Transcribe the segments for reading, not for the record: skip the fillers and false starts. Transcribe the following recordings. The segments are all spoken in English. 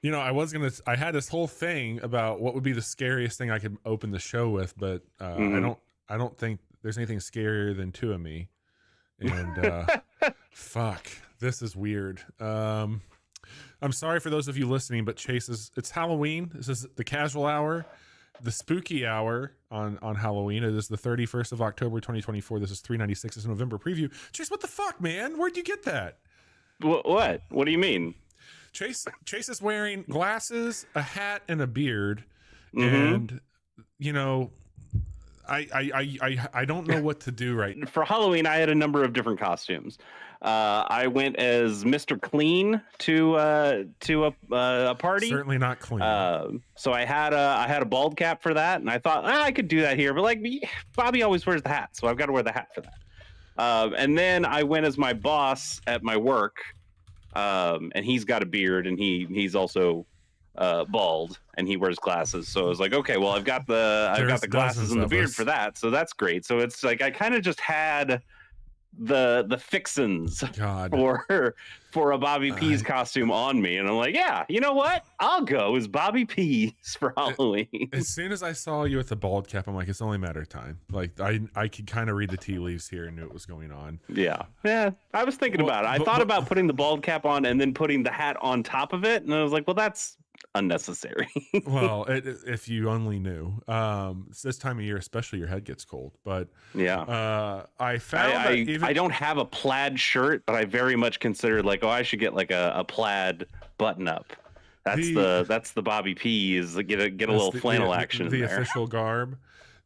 You know, I had this whole thing about what would be the scariest thing I could open the show with, but Mhm. I don't think there's anything scarier than two of me. And fuck, this is weird. I'm sorry for those of you listening, but it's Halloween. This is the casual hour, the spooky hour on Halloween. It is the 31st of October 2024. This is 396. This is November preview. Chase, what the fuck, man? Where'd you get that? What? What do you mean? Chase is wearing glasses, a hat, and a beard, Mm-hmm. and you know, I don't know what to do right now. For Halloween, I had a number of different costumes. I went as Mr. Clean to a party. Certainly not clean. So I had a bald cap for that, and I thought I could do that here, but like Bobby always wears the hat, so I've got to wear the hat for that. And then I went as my boss at my work, and he's got a beard, and he's also bald, and he wears glasses. So I was like, okay, well, I've got the glasses and the beard for that, so that's great. So it's like I kind of just had the fixins for a Bobby Pease costume on me, and I'm like, yeah, you know what? I'll go as Bobby Pease for Halloween. As soon as I saw you with the bald cap, I'm like, it's only a matter of time. Like I could kind of read the tea leaves here and knew what was going on. Yeah. I was thinking about it. I thought about putting the bald cap on and then putting the hat on top of it, and I was like, well, that's unnecessary. Well, if you only knew, it's this time of year, especially, your head gets cold. But yeah, I found I don't have a plaid shirt, but I very much considered like, oh, I should get like a plaid button up. That's the Bobby P is get a little flannel action. The official garb.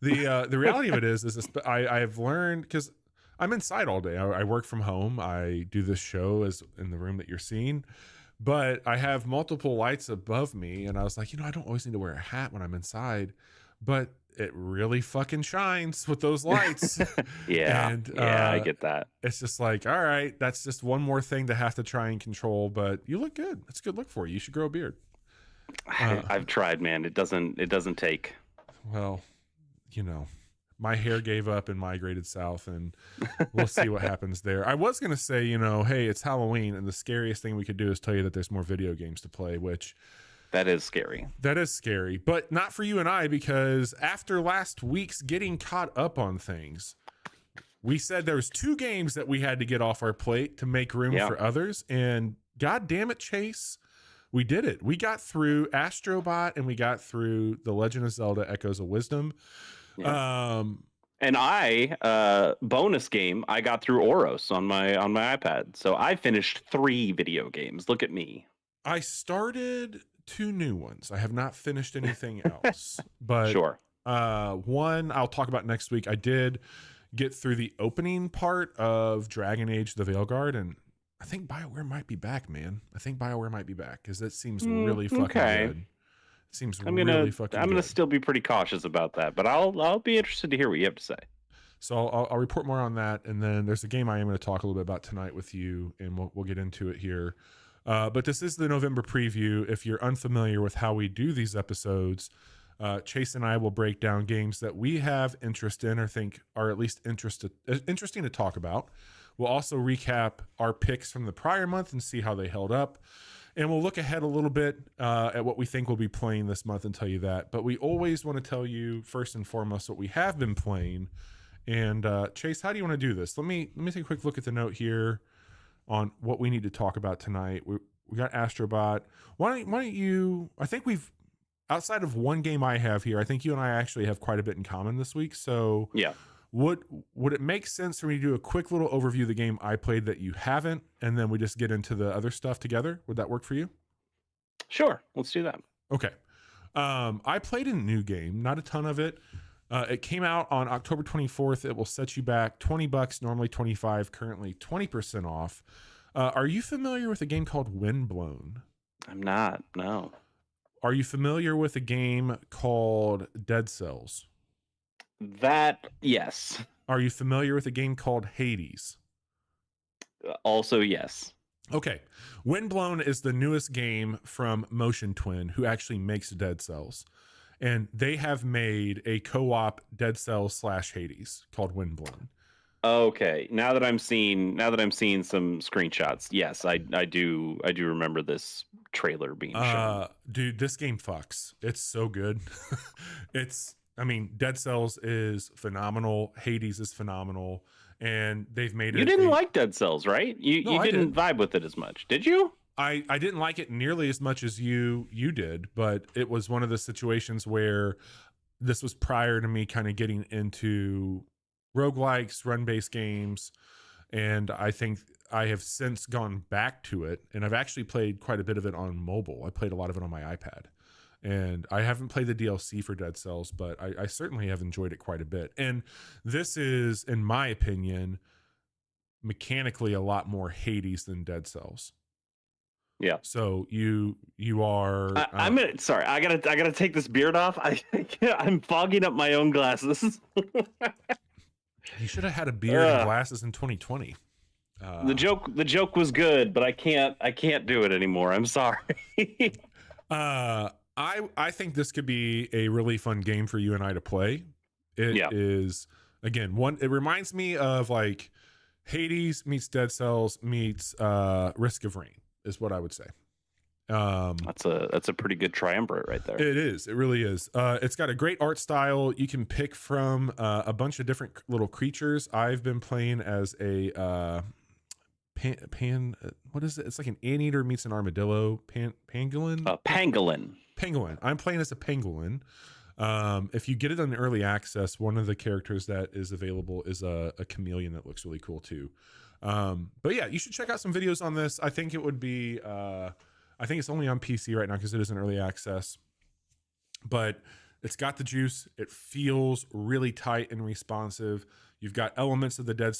The reality of it is this, I've learned, because I'm inside all day. I work from home. I do this show as in the room that you're seeing. But I have multiple lights above me, and I was like, I don't always need to wear a hat when I'm inside, but it really fucking shines with those lights. Yeah, I get that. It's just like, all right, that's just one more thing to have to try and control, but you look good. It's a good look for you. You should grow a beard. I've tried, man. It doesn't take. Well, my hair gave up and migrated south, and we'll see what happens there. I was going to say, hey, it's Halloween, and the scariest thing we could do is tell you that there's more video games to play, which... That is scary. That is scary, but not for you and I, because after last week's getting caught up on things, we said there was 2 games that we had to get off our plate to make room for others, and God damn it, Chase, we did it. We got through Astro Bot, and we got through The Legend of Zelda Echoes of Wisdom. Yeah. And I bonus game, I got through Oros on my iPad. So I finished 3 video games. Look at me. I started 2 new ones. I have not finished anything else. But sure. One I'll talk about next week. I did get through the opening part of Dragon Age the Veilguard, and I think BioWare might be back, man. I think BioWare might be back, because that seems really fucking good. Seems really fucking I'm gonna still be pretty cautious about that, but I'll be interested to hear what you have to say. So I'll report more on that, and then there's a game I am going to talk a little bit about tonight with you, and we'll get into it here. But this is the November preview. If you're unfamiliar with how we do these episodes, Chase and I will break down games that we have interest in or think are at least interesting to talk about. We'll also recap our picks from the prior month and see how they held up. And we'll look ahead a little bit at what we think we'll be playing this month and tell you that. But we always want to tell you, first and foremost, what we have been playing. And Chase, how do you want to do this? Let me take a quick look at the note here on what we need to talk about tonight. We got Astro Bot. Why don't you, I think we've, outside of one game I have here, I think you and I actually have quite a bit in common this week. So yeah. Would it make sense for me to do a quick little overview of the game I played that you haven't, and then we just get into the other stuff together? Would that work for you? Sure, let's do that. Okay. I played a new game, not a ton of it. It came out on October 24th. It will set you back $20, normally $25, currently 20% off. Are you familiar with a game called Windblown? I'm not, no. Are you familiar with a game called Dead Cells? That, yes. Are you familiar with a game called Hades? Also, yes. Okay. Windblown is the newest game from Motion Twin, who actually makes Dead Cells. And they have made a co-op Dead Cells / Hades called Windblown. Okay. Now that I'm seeing some screenshots, yes, I do remember this trailer being shown. Dude, this game fucks. It's so good. I mean, Dead Cells is phenomenal. Hades is phenomenal, and they've made it. You didn't like Dead Cells, right? You didn't vibe with it as much, did you? I didn't like it nearly as much as you did, but it was one of the situations where this was prior to me kind of getting into roguelikes, run-based games, and I think I have since gone back to it, and I've actually played quite a bit of it on mobile. I played a lot of it on my iPad, and I haven't played the DLC for Dead Cells, but I certainly have enjoyed it quite a bit. And this is, in my opinion, mechanically a lot more Hades than Dead Cells. Yeah. So you are. I'm gonna. Sorry, I gotta take this beard off. I'm fogging up my own glasses. You should have had a beard and glasses in 2020. The joke was good, but I can't do it anymore. I'm sorry. I think this could be a really fun game for you and I to play. It is, again, it reminds me of like Hades meets Dead Cells meets Risk of Rain is what I would say. That's a pretty good triumvirate right there. It is. It really is. It's got a great art style. You can pick from a bunch of different little creatures. I've been playing as a what is it? It's like an anteater meets an armadillo. Pangolin. Pangolin. I'm playing as a pangolin. If you get it on early access, one of the characters that is available is a chameleon that looks really cool too. But yeah, you should check out some videos on this. I think it would be. I think it's only on PC right now because it is in early access. But it's got the juice. It feels really tight and responsive. You've got elements of the Dead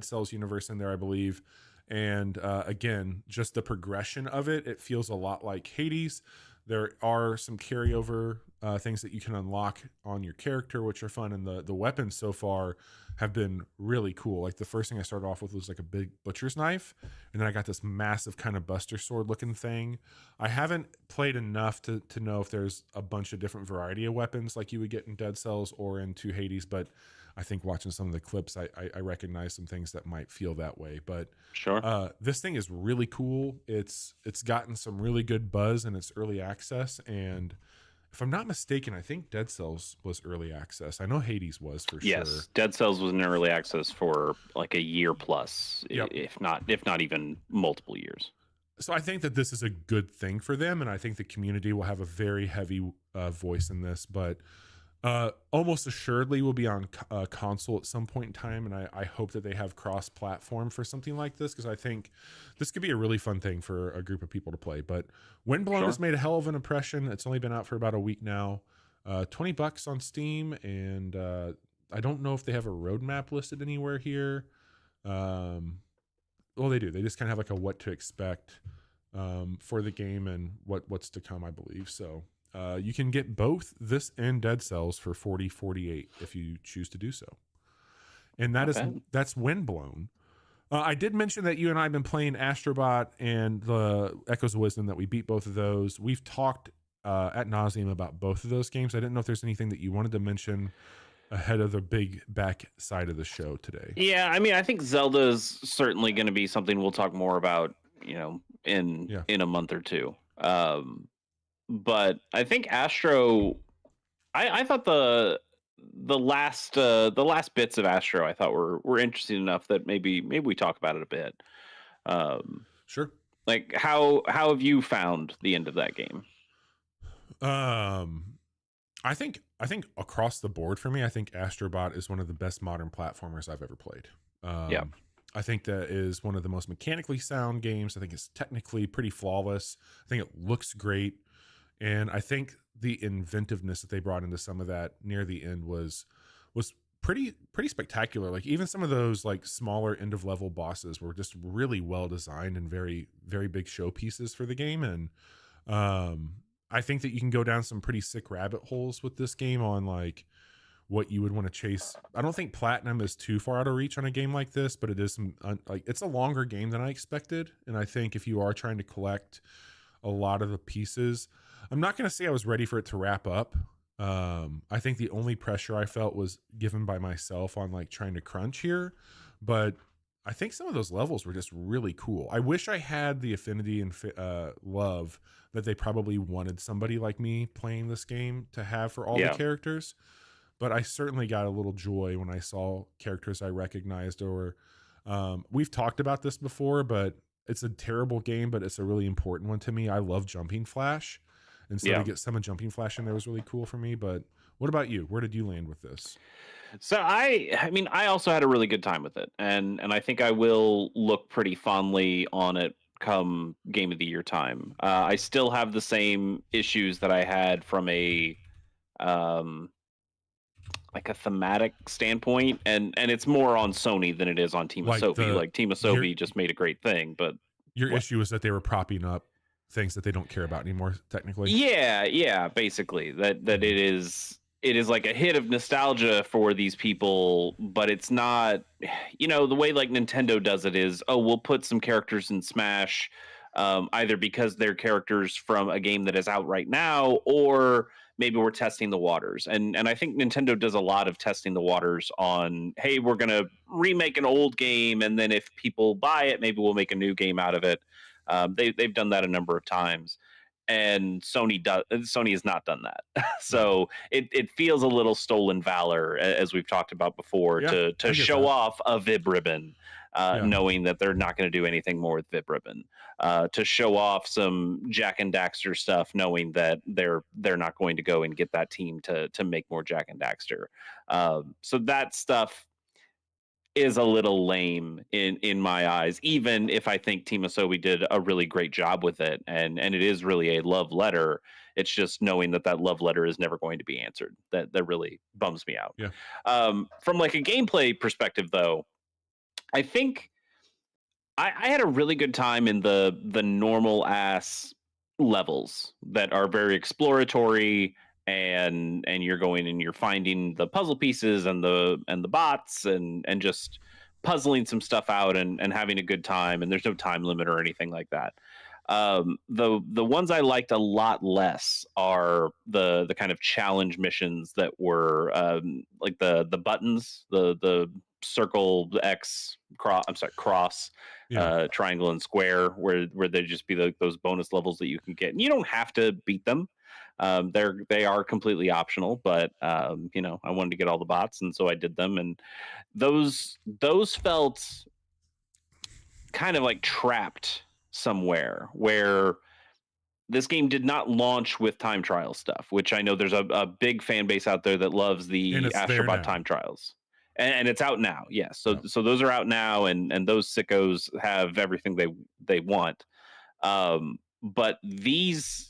Cells universe in there, I believe. And again, just the progression of it, it feels a lot like Hades. There are some carryover things that you can unlock on your character, which are fun. And the weapons so far have been really cool. Like the first thing I started off with was like a big butcher's knife. And then I got this massive kind of buster sword looking thing. I haven't played enough to know if there's a bunch of different variety of weapons like you would get in Dead Cells or into Hades. But I think watching some of the clips, I recognize some things that might feel that way. But sure, this thing is really cool. It's gotten some really good buzz in its early access, and if I'm not mistaken, I think Dead Cells was early access. I know Hades was for sure. Yes, Dead Cells was in early access for like a year plus, if not even multiple years. So I think that this is a good thing for them, and I think the community will have a very heavy voice in this, but almost assuredly will be on console at some point in time, and I hope that they have cross-platform for something like this, because I think this could be a really fun thing for a group of people to play. But Windblown has made a hell of an impression. It's only been out for about a week now. $20 on Steam, and I don't know if they have a roadmap listed anywhere here. Well, they do. They just kind of have like a what to expect for the game and what's to come, I believe. So you can get both this and Dead Cells for $40.48 if you choose to do so. And that's Windblown. I did mention that you and I have been playing Astro Bot and the Echoes of Wisdom, that we beat both of those. We've talked ad nauseum about both of those games. I didn't know if there's anything that you wanted to mention ahead of the big back side of the show today. Yeah, I mean, I think Zelda is certainly going to be something we'll talk more about, in a month or two. But I think Astro, I thought the last bits of Astro I thought were interesting enough that maybe we talk about it a bit. Sure. Like how have you found the end of that game? I think across the board for me, I think Astro Bot is one of the best modern platformers I've ever played. I think that is one of the most mechanically sound games. I think it's technically pretty flawless. I think it looks great. And I think the inventiveness that they brought into some of that near the end was pretty spectacular. Like even some of those like smaller end of level bosses were just really well designed and very, very big showpieces for the game. And I think that you can go down some pretty sick rabbit holes with this game on like what you would want to chase. I don't think platinum is too far out of reach on a game like this, but it is it's a longer game than I expected. And I think if you are trying to collect a lot of the pieces, I'm not going to say I was ready for it to wrap up. I think the only pressure I felt was given by myself on like trying to crunch here, but I think some of those levels were just really cool. I wish I had the affinity and love that they probably wanted somebody like me playing this game to have for all the Yeah. characters. But I certainly got a little joy when I saw characters I recognized. Or we've talked about this before, but it's a terrible game, but it's a really important one to me. I love Jumping Flash, and so to Yeah. get some of Jumping Flash in there was really cool for me. But what about you? Where did you land with this? So I mean, I also had a really good time with it, and I think I will look pretty fondly on it come Game of the Year time. I still have the same issues that I had from a um, like a thematic standpoint, and it's more on Sony than it is on Team Like Asobi. the Like Team your Asobi just made a great thing, but your what? issue is that they were propping up things that they don't care about anymore, technically. Yeah, yeah, basically that Mhm. it is like a hit of nostalgia for these people, but it's not, the way like Nintendo does it is, oh, we'll put some characters in Smash, either because they're characters from a game that is out right now, or maybe we're testing the waters. And I think Nintendo does a lot of testing the waters on, hey, we're gonna remake an old game, and then if people buy it, maybe we'll make a new game out of it. They've done that a number of times, and Sony has not done that. No. So it feels a little stolen valor, as we've talked about before, Yeah, to I get show that. off a Vib Ribbon, Yeah. knowing that they're not going to do anything more with Vib Ribbon, to show off some Jack and Daxter stuff, knowing that they're not going to go and get that team to make more Jack and Daxter. So that stuff is a little lame in my eyes, even if I think Team Asobi did a really great job with it, and it is really a love letter. It's just knowing that that love letter is never going to be answered that really bums me out. Yeah. From like a gameplay perspective, though, I think I had a really good time in the normal ass levels that are very exploratory, and you're going and you're finding the puzzle pieces and the bots, and just puzzling some stuff out, and having a good time, and there's no time limit or anything like that. The ones I liked a lot less are the kind of challenge missions that were, like the buttons, the circle, the X, cross, I'm sorry, cross, Yeah. triangle, and square, where they just be those bonus levels that you can get, and you don't have to beat them. They are completely optional, but I wanted to get all the bots, and so I did them, and those felt kind of like trapped somewhere, where this game did not launch with time trial stuff, which I know there's a big fan base out there that loves And the it's there Astrobot now. time trials. And it's out now. Yes. So Yeah. so those are out now, and those sickos have everything they want. But these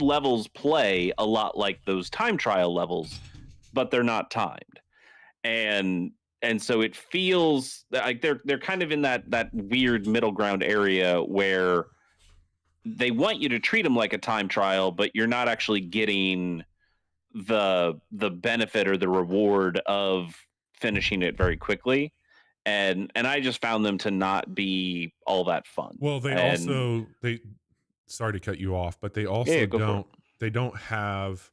levels play a lot like those time trial levels, but they're not timed. And and so it feels like they're kind of in that weird middle ground area where they want you to treat them like a time trial, but you're not actually getting the benefit or the reward of finishing it very quickly. And I just found them to not be all that fun. Well, And they sorry to cut you off, but they yeah, also yeah, go for it. don't have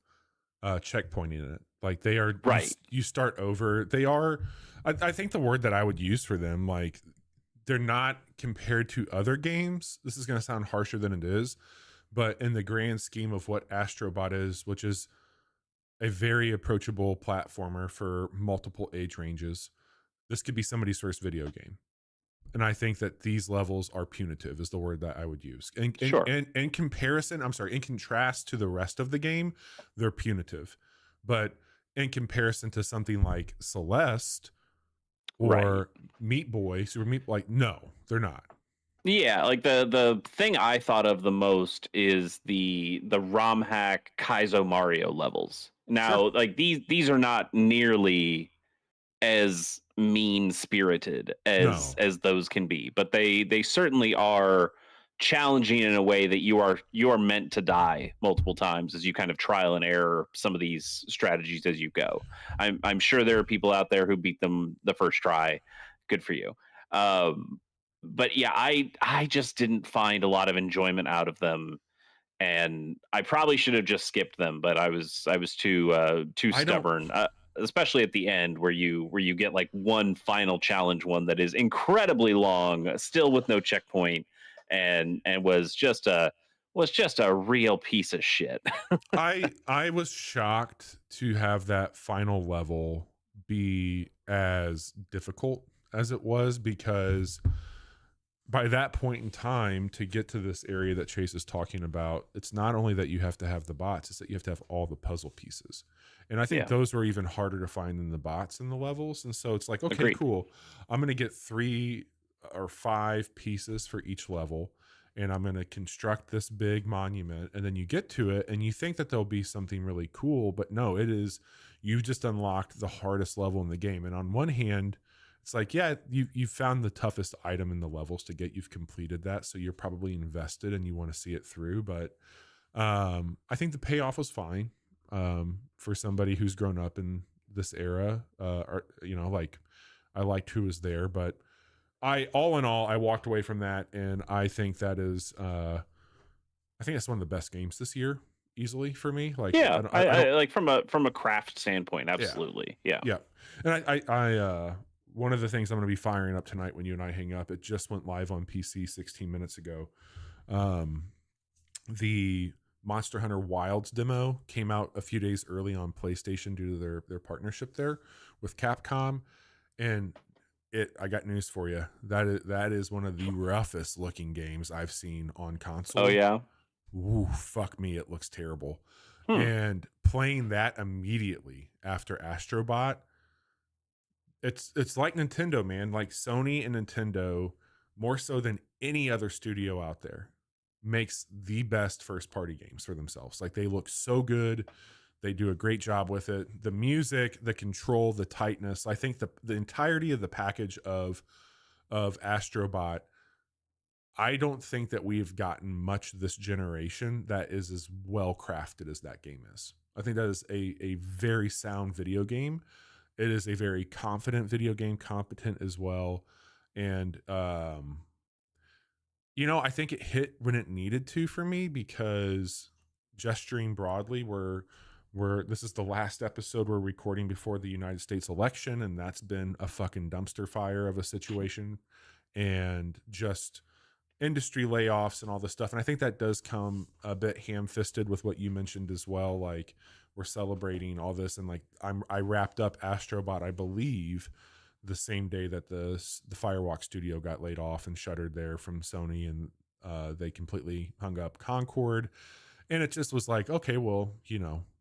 checkpointing in it. Like they are Right. you start over. They are I think the word that I would use for them, like they're not compared to other games. This is going to sound harsher than it is, but in the grand scheme of what Astrobot is, which is a very approachable platformer for multiple age ranges, this could be somebody's first video game. And I think that these levels are punitive is the word that I would use. Sure. In comparison, I'm sorry, in contrast to the rest of the game, they're punitive. But in comparison to something like Celeste Right. or Meat Boy, Super Meat, like no, they're not. Yeah, like the thing I thought of the most is the ROM hack Kaizo Mario levels. Sure. Now, like these are not nearly as mean spirited No. as those can be, but they certainly are challenging in a way that you are meant to die multiple times as you kind of trial and error some of these strategies as you go. I'm sure there are people out there who beat them the first try. Good for you. um but yeah, I just didn't find a lot of enjoyment out of them, and I probably should have just skipped them, but I was too I don't stubborn. especially at the end where you get like one final challenge, one that is incredibly long, still with no checkpoint, and was just a real piece of shit. I was shocked to have that final level be as difficult as it was, because by that point in time, to get to this area that Chase is talking about, it's not only that you have to have the bots, it's that you have to have all the puzzle pieces. And I think Yeah, those were even harder to find than the bots in the levels. And so it's like, okay, agreed. cool. I'm going to get 3 or 5 pieces for each level, and I'm going to construct this big monument. And then you get to it and you think that there'll be something really cool, but no, it is, you just unlocked the hardest level in the game. And on one hand, it's like, yeah, you found the toughest item in the levels to get. You've completed that, so you're probably invested and you want to see it through. But I think the payoff was fine, for somebody who's grown up in this era. Or, like, I liked who was there, but all in all, I walked away from that, and I think that is, I think that's one of the best games this year, easily for me. Like, Yeah, I don't, I like from a craft standpoint, yeah. absolutely. Yeah. Yeah. And I one of the things I'm going to be firing up tonight when you and I hang up, it just went live on PC 16 minutes ago. Um, the Monster Hunter Wilds demo came out a few days early on PlayStation due to their partnership there with Capcom. And I got news for you. That is one of the roughest looking games I've seen on Oh console. yeah. Ooh, fuck me, it looks terrible. Hmm. And playing that immediately after Astro Bot, it's like Nintendo, man. Like Sony and Nintendo, more so than any other studio out there, makes the best first party games for themselves. Like, they look so good. They do a great job with it. The music, the control, the tightness. I think the entirety of the package of Astro Bot, I don't think that we've gotten much this generation that is as well crafted as that game is. I think that is a very sound video game. It is a very confident video game, competent as well. And I think it hit when it needed to for me, because gesturing broadly, we're this is the last episode we're recording before the United States election, and that's been a fucking dumpster fire of a situation, and just industry layoffs and all this stuff. And I think that does come a bit ham-fisted with what you mentioned as well. Like, we're celebrating all this, and like I wrapped up Astro Bot, I believe, the same day that the Firewalk studio got laid off and shuttered there from Sony, and they completely hung up Concord. And it just was like, okay, well,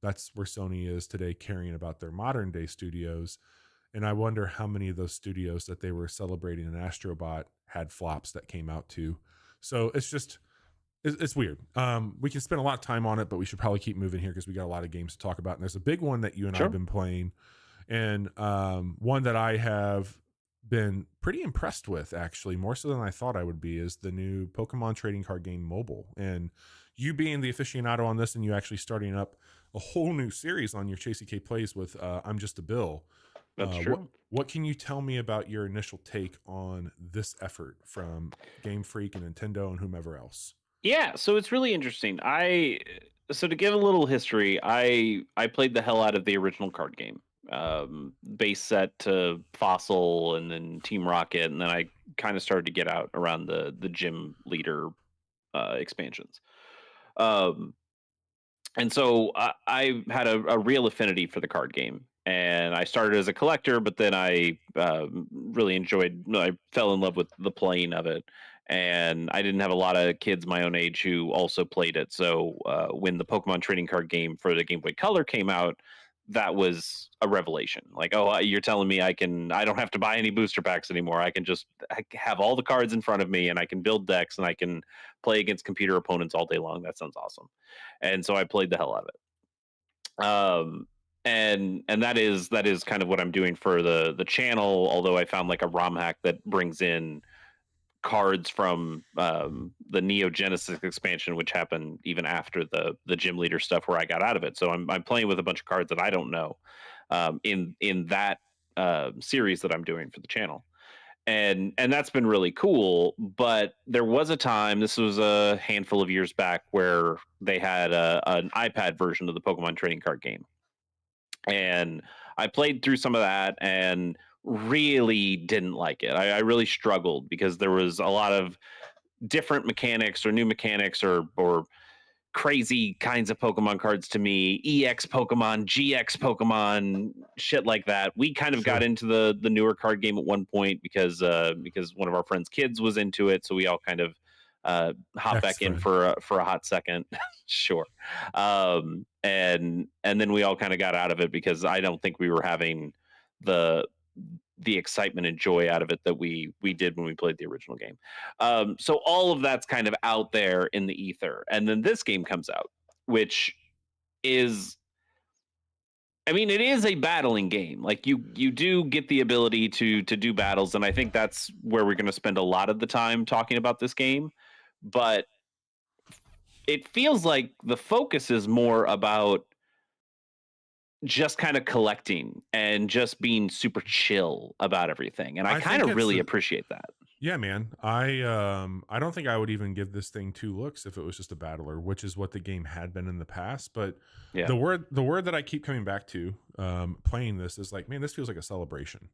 that's where Sony is today, caring about their modern day studios. And I wonder how many of those studios that they were celebrating in Astro Bot had flops that came out too. So it's weird. We can spend a lot of time on it, but we should probably keep moving here because we got a lot of games to talk about. And there's a big one that you and I have been playing, and one that I have been pretty impressed with, actually, more so than I thought I would be, is the new Pokemon trading card game mobile. And you being the aficionado on this, and you actually starting up a whole new series on your Chasey K Plays with I'm Just a Bill. That's true. What can you tell me about your initial take on this effort from Game Freak and Nintendo and whomever else? Yeah, so it's really interesting. So to give a little history, I played the hell out of the original card game. Base set to Fossil and then Team Rocket, and then I kind of started to get out around the gym leader expansions. Um, and so I had a real affinity for the card game, and I started as a collector, but then I really enjoyed. I fell in love with the playing of it, and I didn't have a lot of kids my own age who also played it. So when the Pokemon trading card game for the Game Boy Color came out, that was a revelation. Like, oh, you're telling me I don't have to buy any booster packs anymore. I can just have all the cards in front of me, and I can build decks, and I can play against computer opponents all day long. That sounds awesome. And so I played the hell out of it. And that is kind of what I'm doing for the channel. Although I found like a ROM hack that brings in cards from the Neo Genesis expansion, which happened even after the gym leader stuff, where I got out of it. So I'm playing with a bunch of cards that I don't know in that series that I'm doing for the channel. And that's been really cool. But there was a time, this was a handful of years back, where they had an iPad version of the Pokemon trading card game, and I played through some of that and really didn't like it. I really struggled because there was a lot of different mechanics or new mechanics or crazy kinds of Pokemon cards to me, EX Pokemon, GX Pokemon, shit like that. We kind of got Sure. into the newer card game at one point because one of our friends' kids was into it, so we all kind of hopped back in Ex-friend. for a hot second. Sure. And then we all kind of got out of it because I don't think we were having the the excitement and joy out of it that we did when we played the original game. So all of that's kind of out there in the ether, and then this game comes out, which is, I mean, it is a battling game. Like you do get the ability to do battles, and I think that's where we're going to spend a lot of the time talking about this game. But it feels like the focus is more about just kind of collecting and just being super chill about everything, and I I kind think of it's really the appreciate that. Yeah, man. I don't think I would even give this thing two looks if it was just a battler, which is what the game had been in the past. But Yeah. the word that I keep coming back to playing this is like, man, this feels like a celebration.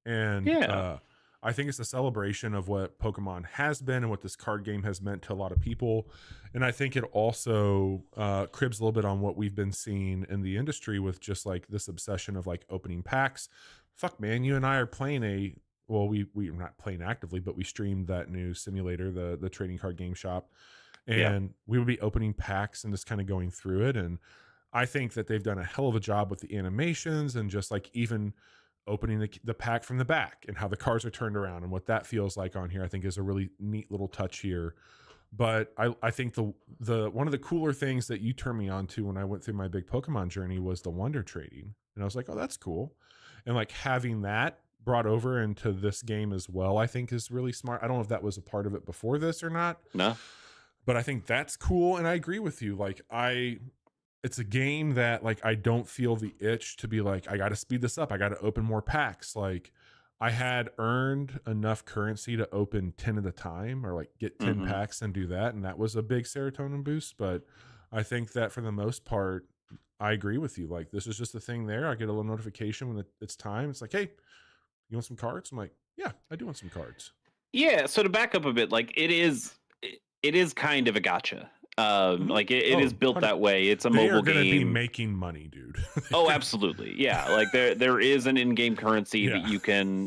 And Yeah. I think it's a celebration of what Pokemon has been and what this card game has meant to a lot of people. And I think it also cribs a little bit on what we've been seeing in the industry with just like this obsession of like opening packs. Fuck, man, you and I are playing we're not playing actively, but we streamed that new simulator, the trading card game shop, Yeah. and we would be opening packs and just kind of going through it. And I think that they've done a hell of a job with the animations and just like even opening the pack from the back and how the cards are turned around and what that feels like on here. I think is a really neat little touch here. But I think the one of the cooler things that you turned me on to when I went through my big Pokemon journey was the wonder trading. And I was like, oh, that's cool. And like having that brought over into this game as well, I think is really smart. I don't know if that was a part of it before this or not, No. but I think that's cool. And I agree with you. Like it's a game that like I don't feel the itch to be like, I got to speed this up. I got to open more packs. Like I had earned enough currency to open 10 at a time or like get 10 Mhm. packs and do that. And that was a big serotonin boost. But I think that for the most part, I agree with you. Like this is just a thing there. I get a little notification when it's time. It's like, hey, you want some cards? I'm like, yeah, I do want some cards. Yeah, so to back up a bit, like it is kind of a gotcha. Mhm. Like it Oh, is built that way. It's a they are mobile going to be game. making money, dude. Oh, absolutely. Yeah, like there is an in-game currency that Yeah.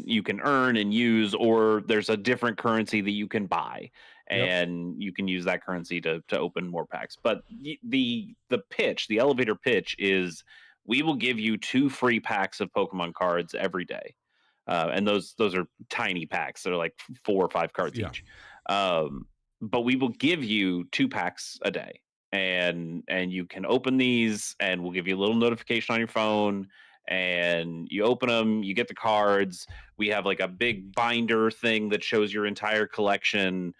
you can earn and use, or there's a different currency that you can buy, Yep. and you can use that currency to open more packs. But the pitch, the elevator pitch is we will give you 2 free packs of Pokemon cards every day. And those are tiny packs. They're like 4 or 5 cards Yeah. each. But we will give you 2 packs a day, and you can open these, and we'll give you a little notification on your phone, and you open them, you get the cards. We have like a big binder thing that shows your entire collection.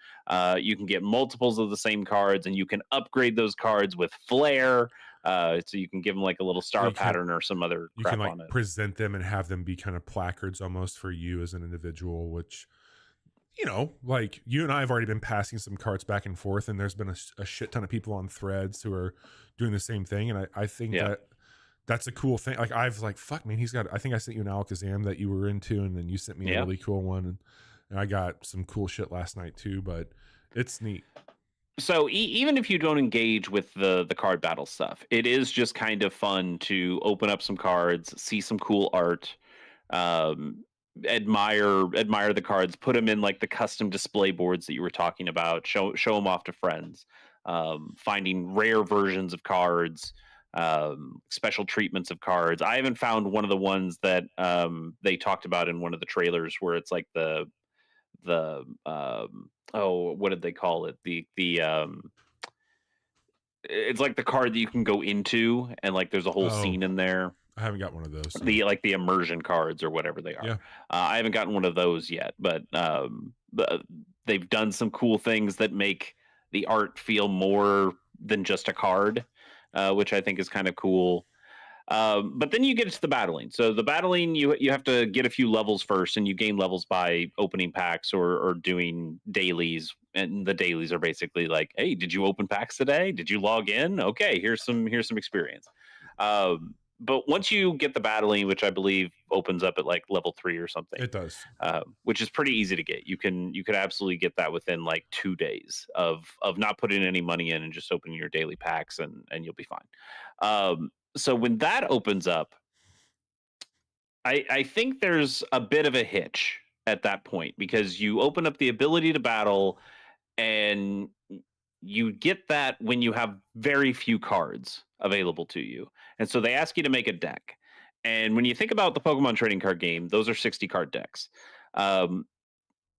You can get multiples of the same cards, and you can upgrade those cards with flair. So you can give them like a little So star pattern or some other you can crap like on it. present them and have them be kind of placards almost for you as an individual, which, you know, like you and I have already been passing some cards back and forth, and there's been a shit ton of people on threads who are doing the same thing. And I think Yeah. that that's a cool thing. Like I've like, fuck man, I think I sent you an Alakazam that you were into, and then you sent me a Yeah. really cool one. And I got some cool shit last night too, but it's neat. So even if you don't engage with the card battle stuff, it is just kind of fun to open up some cards, see some cool art, um, admire the cards, put them in like the custom display boards that you were talking about, show them off to friends, finding rare versions of cards, special treatments of cards. I haven't found one of the ones that they talked about in one of the trailers where it's like the oh, what did they call it, the it's like the card that you can go into, and like there's a whole Oh, scene in there, I haven't got one of those. So. the immersion cards or whatever they are. Yeah. I haven't gotten one of those yet, but they've done some cool things that make the art feel more than just a card, which I think is kind of cool. But then you get to the battling. So the battling, you have to get a few levels first, and you gain levels by opening packs or doing dailies. And the dailies are basically like, hey, did you open packs today? Did you log in? Okay, here's some experience. but once you get the battling, which I believe opens up at like level 3 or something, It does. which is pretty easy to get. You could absolutely get that within like 2 days of not putting any money in and just opening your daily packs, and you'll be fine. So when that opens up, I think there's a bit of a hitch at that point because you open up the ability to battle, and you get that when you have very few cards available to you. And so they ask you to make a deck. And when you think about the Pokemon trading card game, those are 60 card decks. Um,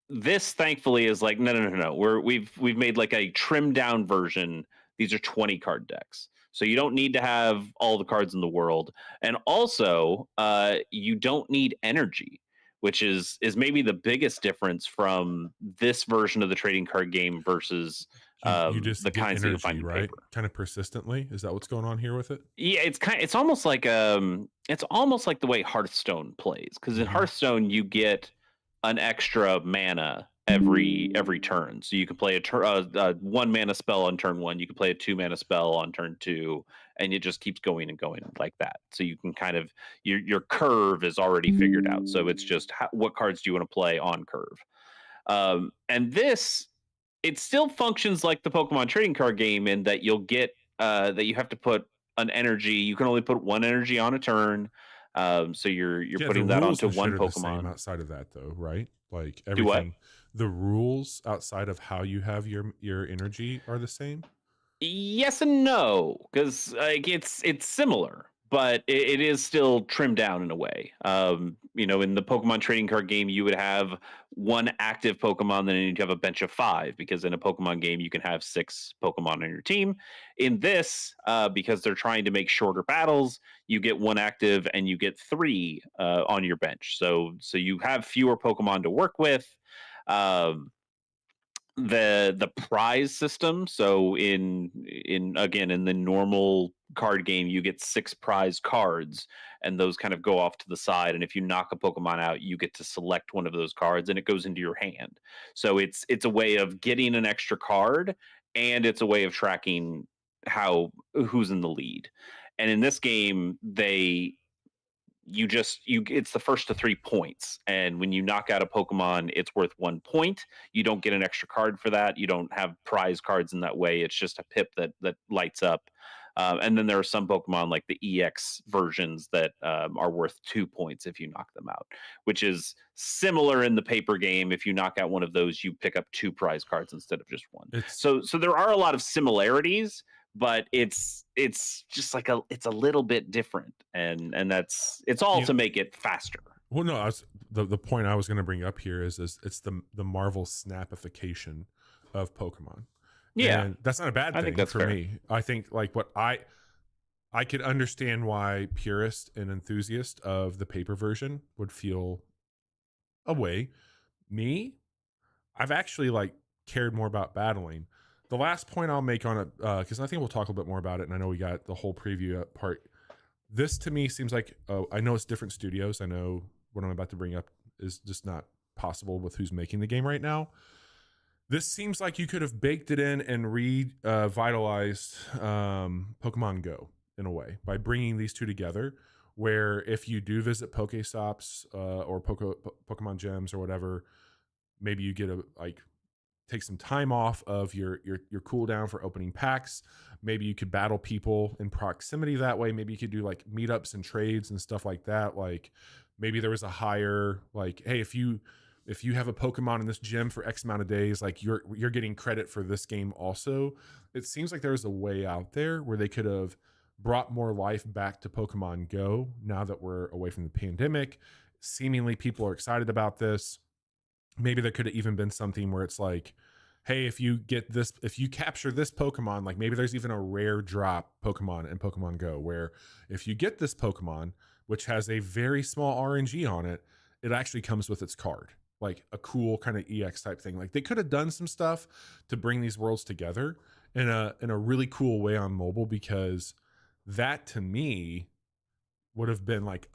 this thankfully is like no. We've made like a trimmed down version. These are 20 card decks. So you don't need to have all the cards in the world. And also, you don't need energy, which is maybe the biggest difference from this version of the trading card game versus You just the get kinds that you'll find energy, in right? paper. Kind of persistently. Is that what's going on here with it? Yeah, it's almost like the way Hearthstone plays, because in Hmm. Hearthstone you get an extra mana every turn. So you can play a 1 mana spell on turn 1, you can play a 2 mana spell on turn 2, and it just keeps going and going like that. So you can kind of your curve is already figured out. So it's just what cards do you want to play on curve. And this, it still functions like the Pokemon trading card game in that you'll get that you have to put an energy. You can only put one energy on a turn. So you're Yeah, the putting that rules onto and shit one are the same Pokemon. outside of that, though, right? Like Do what? everything, the rules outside of how you have your energy are the same. Yes and no, because like it's similar, but it is still trimmed down in a way. In the Pokemon trading card game, you would have one active Pokemon, then you'd have a bench of 5, because in a Pokemon game you can have 6 Pokemon on your team. In this, because they're trying to make shorter battles, you get one active and you get 3 on your bench. So you have fewer Pokemon to work with. Um, the prize system, so in again in the normal card game you get 6 prize cards, and those kind of go off to the side, and if you knock a Pokemon out you get to select one of those cards and it goes into your hand. So it's a way of getting an extra card, and it's a way of tracking how who's in the lead. And in this game, you it's the first to 3 points, and when you knock out a Pokemon it's worth 1 point. You don't get an extra card for that. You don't have prize cards in that way. It's just a pip that lights up. And then there are some Pokemon like the EX versions that are worth 2 points if you knock them out, which is similar in the paper game. If you knock out one of those, you pick up 2 prize cards instead of just one. It's So there are a lot of similarities, but it's just like it's a little bit different, and it's all you to make it faster. well, no, the point I was going to bring up here is it's the Marvel snapification of Pokemon, Yeah, and that's not a bad I think thing that's for fair. me. I think like what I could understand why purist and enthusiast of the paper version would feel a way. Me, I've actually like cared more about battling. The last point I'll make on it, because I think we'll talk a little bit more about it, and I know we got the whole preview part. This to me seems like I know it's different studios. I know what I'm about to bring up is just not possible with who's making the game right now. This seems like you could have baked it in and revitalized Pokemon Go in a way by bringing these two together. Where if you do visit Pokestops or Pokemon Gems or whatever, maybe you get a like take some time off of your cooldown for opening packs. Maybe you could battle people in proximity that way. Maybe you could do like meetups and trades and stuff like that. Like maybe there was a higher like, hey, if you have a Pokemon in this gym for X amount of days, like you're getting credit for this game also. It seems like there's a way out there where they could have brought more life back to Pokemon Go now that we're away from the pandemic. Seemingly people are excited about this. Maybe there could have even been something where it's like, hey, if you capture this Pokemon, like maybe there's even a rare drop Pokemon in Pokemon Go where if you get this Pokemon, which has a very small RNG on it, it actually comes with its card, like a cool kind of EX type thing. Like they could have done some stuff to bring these worlds together in a really cool way on mobile, because that to me would have been like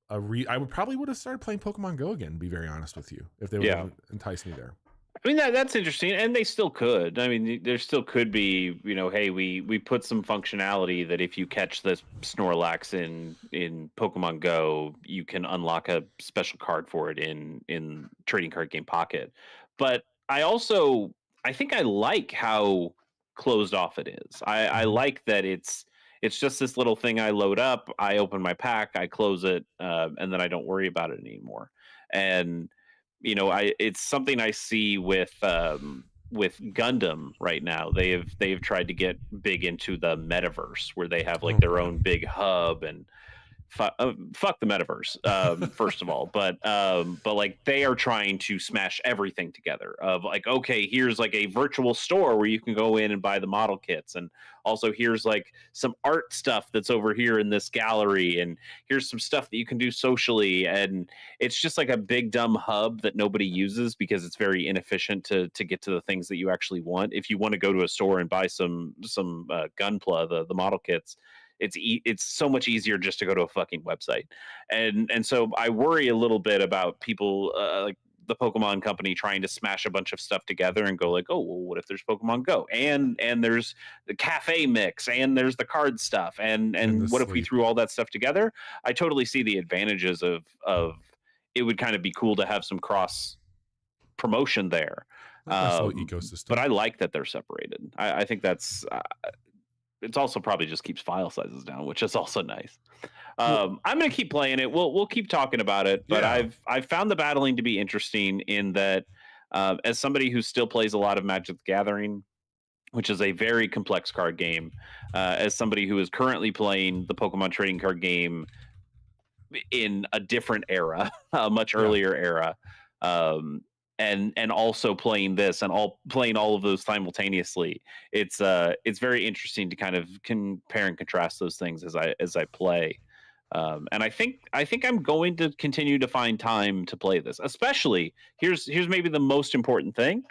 I would probably would have started playing Pokemon Go again, to be very honest with you, if they would Yeah. have enticed me there. I mean that's interesting, and they still could. I mean, there still could be, hey, we put some functionality that if you catch this Snorlax in Pokemon Go, you can unlock a special card for it in Trading Card Game Pocket. But I think I like how closed off it is. I Hmm. like that it's just this little thing I load up, I open my pack, I close it, and then I don't worry about it anymore. And I it's something I see with Gundam right now. They've tried to get big into the metaverse where they have like Oh their own God. big hub and fuck the metaverse, first of all, but like they are trying to smash everything together of like, okay, here's like a virtual store where you can go in and buy the model kits, and also here's like some art stuff that's over here in this gallery, and here's some stuff that you can do socially, and it's just like a big dumb hub that nobody uses because it's very inefficient to get to the things that you actually want. If you want to go to a store and buy some gunpla, the model kits, it's so much easier just to go to a fucking website. And so I worry a little bit about people, like the Pokemon company, trying to smash a bunch of stuff together and go like, oh well, what if there's Pokemon Go, and there's the cafe mix, and there's the card stuff, And the and what if we sleep. threw all that stuff together? I totally see the advantages of it. Would kind of be cool to have some cross promotion there. Nice little But ecosystem. I like that they're separated. I think that's it's also probably just keeps file sizes down, which is also nice. Well, I'm gonna keep playing it. We'll keep talking about it, but yeah. I've found the battling to be interesting in that, as somebody who still plays a lot of Magic the Gathering, which is a very complex card game, as somebody who is currently playing the Pokemon trading card game in a different era, a much Yeah. earlier era, um, and also playing this and all playing all of those simultaneously. It's very interesting to kind of compare and contrast those things as I play. And I think I'm going to continue to find time to play this. Especially here's maybe the most important thing.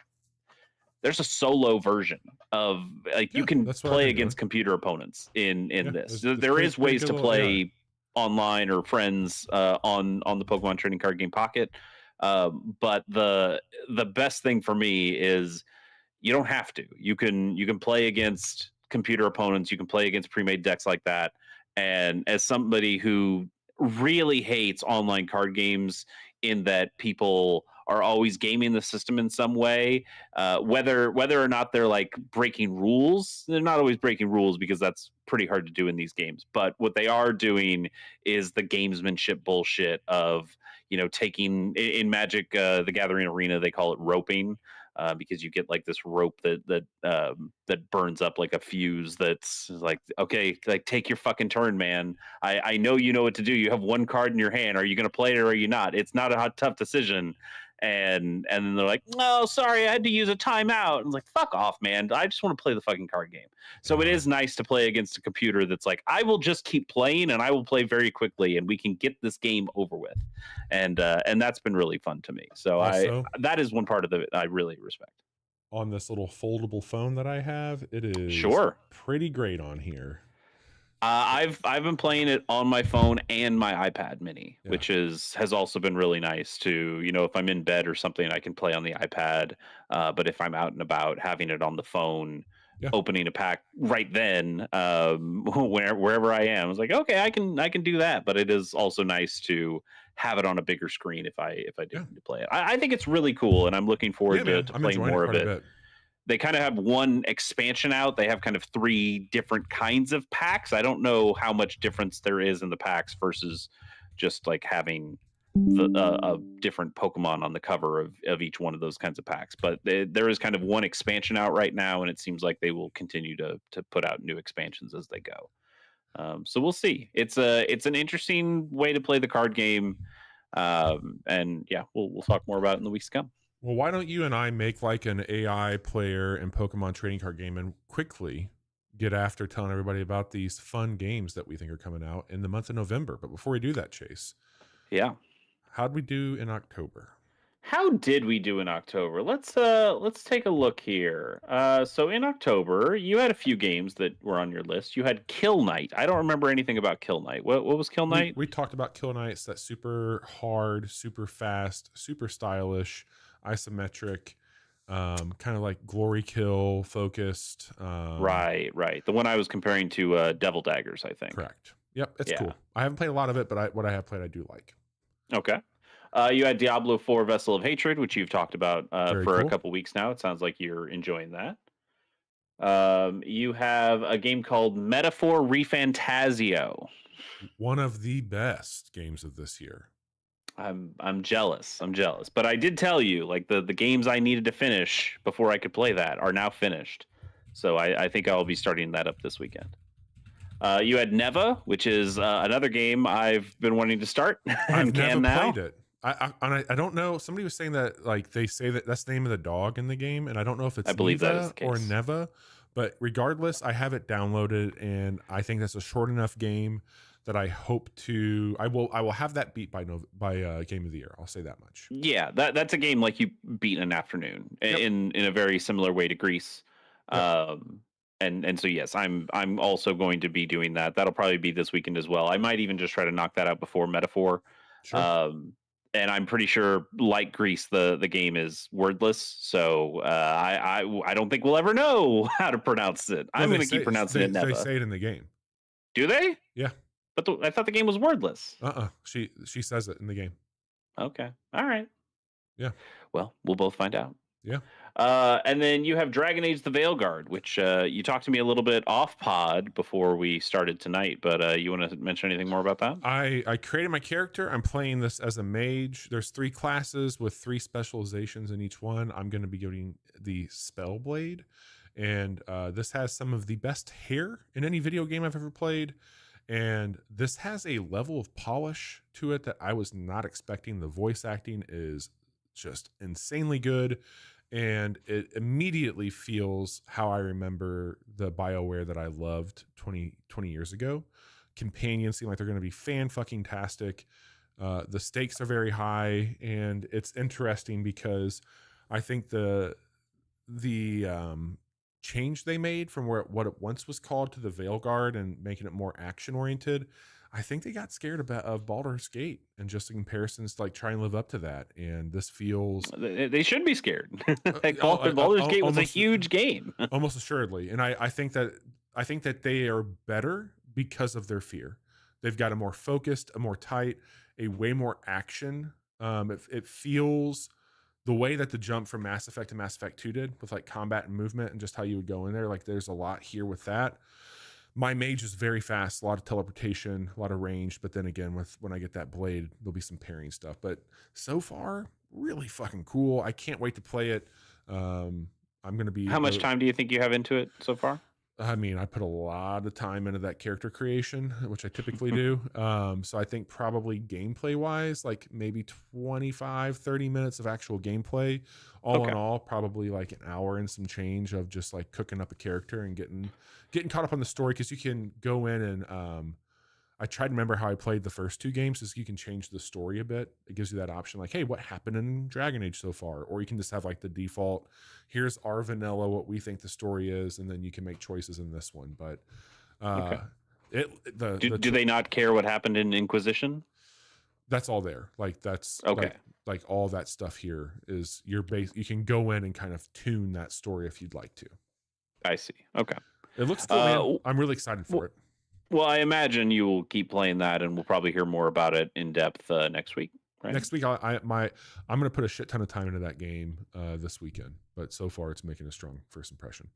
There's a solo version of like you Yeah. can That's what I've play been doing. against computer opponents in Yeah. this. It's There is pretty ways good to little AI. play online or friends, on the Pokemon trading card game Pocket. But the best thing for me is you don't have to. You can play against computer opponents. You can play against pre-made decks like that. And as somebody who really hates online card games, in that people are always gaming the system in some way, whether or not they're like breaking rules, they're not always breaking rules because that's pretty hard to do in these games. But what they are doing is the gamesmanship bullshit of taking in Magic, the Gathering Arena, they call it roping, because you get like this rope that burns up like a fuse. That's like, okay, like take your fucking turn, man. I know you know what to do. You have one card in your hand. Are you going to play it or are you not? It's not a tough decision. And then they're like, no, sorry, I had to use a timeout. And it's like, fuck off, man. I just want to play the fucking card game. So it Yeah. is nice to play against a computer that's like, I will just keep playing and I will play very quickly and we can get this game over with. And that's been really fun to me. So I Also, that is one part of it I really respect. on this little foldable phone that I have, it is Sure. pretty great on here. I've been playing it on my phone and my iPad Mini, Yeah. which has also been really nice to, if I'm in bed or something, I can play on the iPad. But if I'm out and about, having it on the phone, Yeah. opening a pack right then, wherever I am, it's like, okay, I can do that. But it is also nice to have it on a bigger screen if I do Yeah. need to play it. I think it's really cool, and I'm looking Yeah, forward to man. to I'm playing enjoying it more of quite a it. bit. They kind of have one expansion out. They have kind of three different kinds of packs. I don't know how much difference there is in the packs versus just like having a different Pokemon on the cover of each one of those kinds of packs. But there is kind of one expansion out right now, and it seems like they will continue to put out new expansions as they go. So we'll see. It's an interesting way to play the card game, and yeah, we'll talk more about it in the weeks to come. Well, why don't you and I make like an AI player and Pokemon trading card game and quickly get after telling everybody about these fun games that we think are coming out in the month of November. But before we do that, Chase, Yeah. how'd we do in October? How did we do in October? Let's take a look here. So in October, you had a few games that were on your list. You had Kill Knight. I don't remember anything about Kill Knight. What was Kill We Knight? we talked about Kill Knights, that super hard, super fast, super stylish, isometric. kind of like glory kill focused. Right. The one I was comparing to Devil Daggers, I think. Correct. Yep, it's Yeah. cool. I haven't played a lot of it, but what I have played, I do like. Okay. You had Diablo 4 Vessel of Hatred, which you've talked about for a Cool. couple weeks now. It sounds like you're enjoying that. You have a game called Metaphor Refantasio. One of the best games of this year. I'm jealous. But I did tell you, like the games I needed to finish before I could play that are now finished. So I think I'll be starting that up this weekend. You had Neva, which is another game I've been wanting to start I've can never now. played it. I don't know. Somebody was saying that like they say that that's the name of the dog in the game, and I don't know if it's I believe that is Neva the or case. Neva. But regardless, I have it downloaded, and I think that's a short enough game that I hope to. I will have that beat by Game of the Year. I'll say that much. Yeah, that's a game like you beat in an afternoon Yep. in a very similar way to Greece. Yep. And so yes, I'm also going to be doing that. That'll probably be this weekend as well. I might even just try to knock that out before Metaphor. Sure. And I'm pretty sure, like Greece, the game is wordless. So I don't think we'll ever know how to pronounce it. Well, I'm going to keep pronouncing it Neva. They say it in the game. Do they? Yeah. But I thought the game was wordless. She says it in the game. Okay. All right. Yeah. Well, we'll both find out. Yeah. And then you have Dragon Age the Veilguard, which you talked to me a little bit off pod before we started tonight, but you want to mention anything more about that? I created my character. I'm playing this as a mage. There's 3 classes with 3 specializations in each one. I'm going to be getting the Spellblade, and this has some of the best hair in any video game I've ever played. And this has a level of polish to it that I was not expecting. The voice acting is just insanely good, and it immediately feels how I remember the BioWare that I loved 20 years ago. Companions seem like they're going to be fan-fucking-tastic. The stakes are very high, and it's interesting because I think the change they made from what it once was called to the Veilguard and making it more action-oriented, I think they got scared of Baldur's Gate and just in comparisons to like try and live up to that. And this feels they should be scared. Like Baldur's Gate was a huge game. Almost assuredly. And I think that they are better because of their fear. They've got a more focused, a more tight, a way more action. It feels the way that the jump from Mass Effect to Mass Effect 2 did with like combat and movement and just how you would go in there. Like there's a lot here with that. My mage is very fast, a lot of teleportation, a lot of range. But then again, when I get that blade, there'll be some parrying stuff. But so far, really fucking cool. I can't wait to play it. I'm going to be... How much time do you think you have into it so far? I mean, I put a lot of time into that character creation, which I typically do. So I think probably gameplay wise, like maybe 25, 30 minutes of actual gameplay. All in all, probably like an hour and some change of just like cooking up a character and getting caught up on the story. Cause you can go in and, I tried to remember how I played the first 2 games is you can change the story a bit. It gives you that option like, hey, what happened in Dragon Age so far? Or you can just have like the default, here's our vanilla, what we think the story is, and then you can make choices in this one. But do they not care what happened in Inquisition? That's all there. Like that's okay. Like all that stuff here is your base. You can go in and kind of tune that story if you'd like to. I see. Okay. It looks cool, man. I'm really excited for it. Well, I imagine you will keep playing that, and we'll probably hear more about it in depth next week. Right? Next week, I'm going to put a shit ton of time into that game this weekend. But so far, it's making a strong first impression.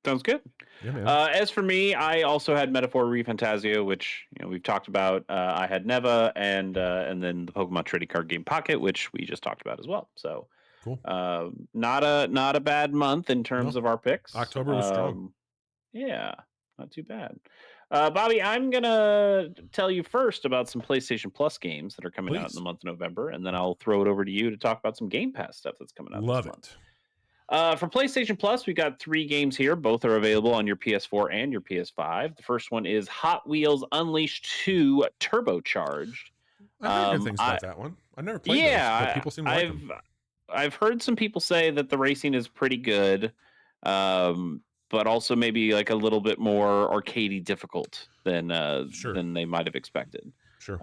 Sounds good. Yeah, man. As for me, I also had Metaphor Refantasio, which we've talked about. I had Neva, and then the Pokemon Trading Card Game Pocket, which we just talked about as well. So cool. Not a bad month in terms of our picks. October was strong. Yeah, not too bad. Bobby, I'm going to tell you first about some PlayStation Plus games that are coming out in the month of November, and then I'll throw it over to you to talk about some Game Pass stuff that's coming out this month. For PlayStation Plus, we got 3 games here. Both are available on your PS4 and your PS5. The first one is Hot Wheels Unleashed 2 Turbocharged. I've heard good things about that one. I never played those, but people seem to like them. I've heard some people say that the racing is pretty good. But also maybe like a little bit more arcadey difficult than they might have expected. Sure.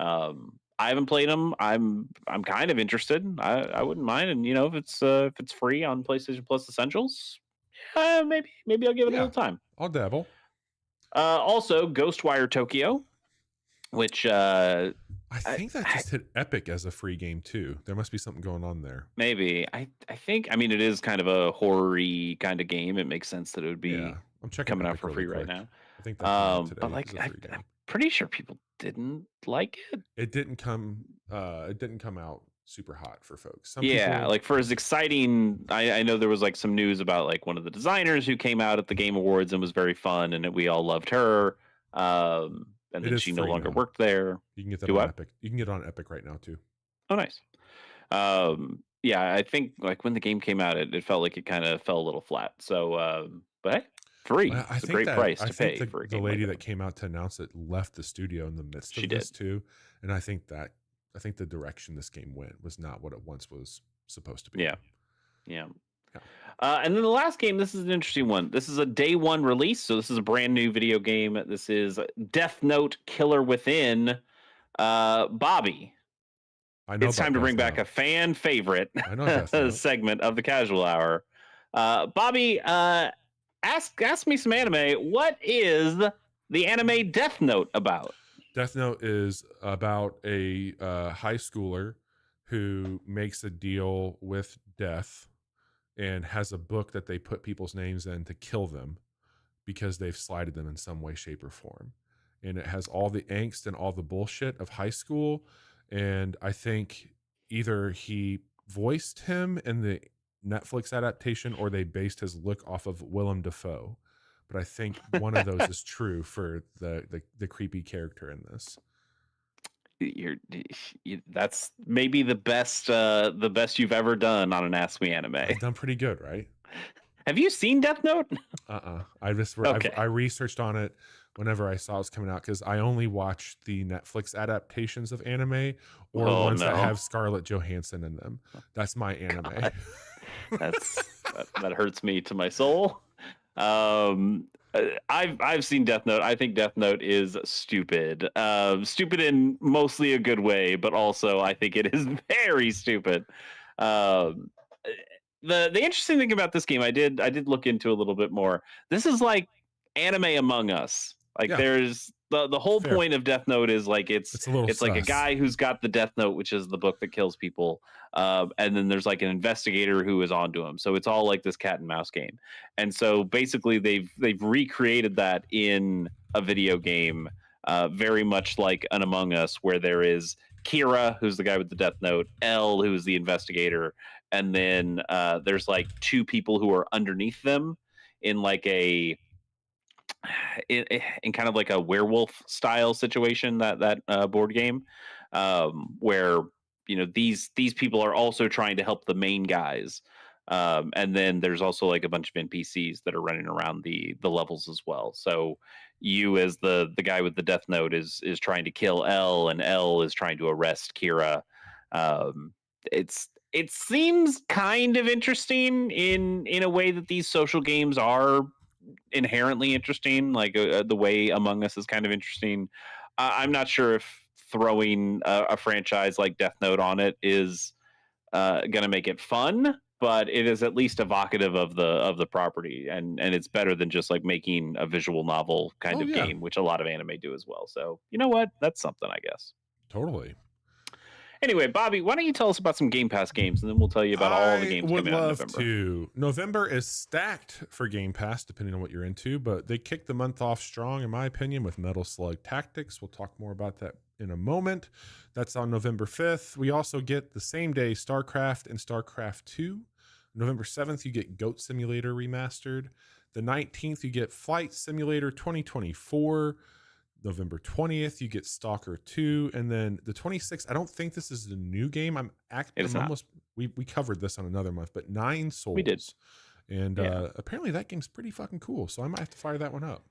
I haven't played them. I'm kind of interested. I wouldn't mind, and if it's free on PlayStation Plus Essentials, maybe I'll give it a Yeah, little time. I'll dabble. Also, Ghostwire Tokyo, which I think that just hit Epic as a free game too. There must be something going on there. maybe I think it is kind of a horror-y kind of game. It makes sense that it would be Yeah, I'm checking coming out Epic for really free right quick. now. I think that came out But today like as a free game. I'm pretty sure people didn't like it. It didn't come out super hot for folks. Some Yeah, people, like for as exciting, I know there was like some news about like one of the designers who came out at the Game Awards and was very fun, and we all loved her. And it then is she no free longer now. worked there. You can get that Do on what? Epic. You can get it on Epic right now too. Oh, nice. Yeah, I think like when the game came out, it felt like it kind of fell a little flat. So, but hey, free. I It's a think great price I to think pay for a the game like lady that. that came out to announce it left the studio in the midst She of this did. too, and I think the direction this game went was not what it once was supposed to be. Yeah. And then the last game, this is an interesting one. This is a day one release, so this is a brand new video game. This is Death Note Killer Within. Bobby, I know it's time to about bring Death back a Note. fan favorite I know Death Note. segment of the Casual Hour. Bobby, ask me some anime. What is the anime Death Note about? Death Note is about a high schooler who makes a deal with death and has a book that they put people's names in to kill them because they've slighted them in some way, shape, or form. And it has all the angst and all the bullshit of high school. And I think either he voiced him in the Netflix adaptation or they based his look off of Willem Dafoe. But I think one of those is true for the creepy character in this. That's maybe the best you've ever done on an Ask Me Anime. I've done pretty good, right? Have you seen Death Note? I researched on it whenever I saw it was coming out because I only watch the Netflix adaptations of anime or ones that have Scarlett Johansson in them. That's my anime. That hurts me to my soul. I've seen Death Note. I think Death Note is stupid. Stupid in mostly a good way, but also I think it is very stupid. The interesting thing about this game, I did look into a little bit more. This is like anime Among Us. Like there's the whole point of Death Note is like it's like a guy who's got the Death Note, which is the book that kills people, and then there's like an investigator who is onto him. So it's all like this cat and mouse game. And so basically they've recreated that in a video game, very much like an Among Us, where there is Kira, who's the guy with the Death Note, L, who is the investigator, and then there's like two people who are underneath them in like in kind of like a werewolf style situation, that board game, where these people are also trying to help the main guys, and then there's also like a bunch of NPCs that are running around the levels as well. So you as the guy with the Death Note is trying to kill L, and L is trying to arrest Kira. It seems kind of interesting in a way that these social games are inherently interesting, like the way Among Us is kind of interesting. I'm not sure if throwing a franchise like Death Note on it is going to make it fun, but it is at least evocative of the property, and it's better than just like making a visual novel kind of game, which a lot of anime do as well. So you know what? That's something, I guess. Totally. Anyway, Bobby, why don't you tell us about some Game Pass games, and then we'll tell you about all the games coming out in November. November is stacked for Game Pass, depending on what you're into, but they kicked the month off strong, in my opinion, with Metal Slug Tactics. We'll talk more about that in a moment. That's on November 5th. We also get the same day StarCraft and StarCraft 2. November 7th, you get Goat Simulator Remastered. The 19th, you get Flight Simulator 2024. November 20th, you get Stalker 2, and then the 26th, I don't think this is a new game. We covered this on another month, but Nine Souls. We did. And apparently that game's pretty fucking cool, so I might have to fire that one up.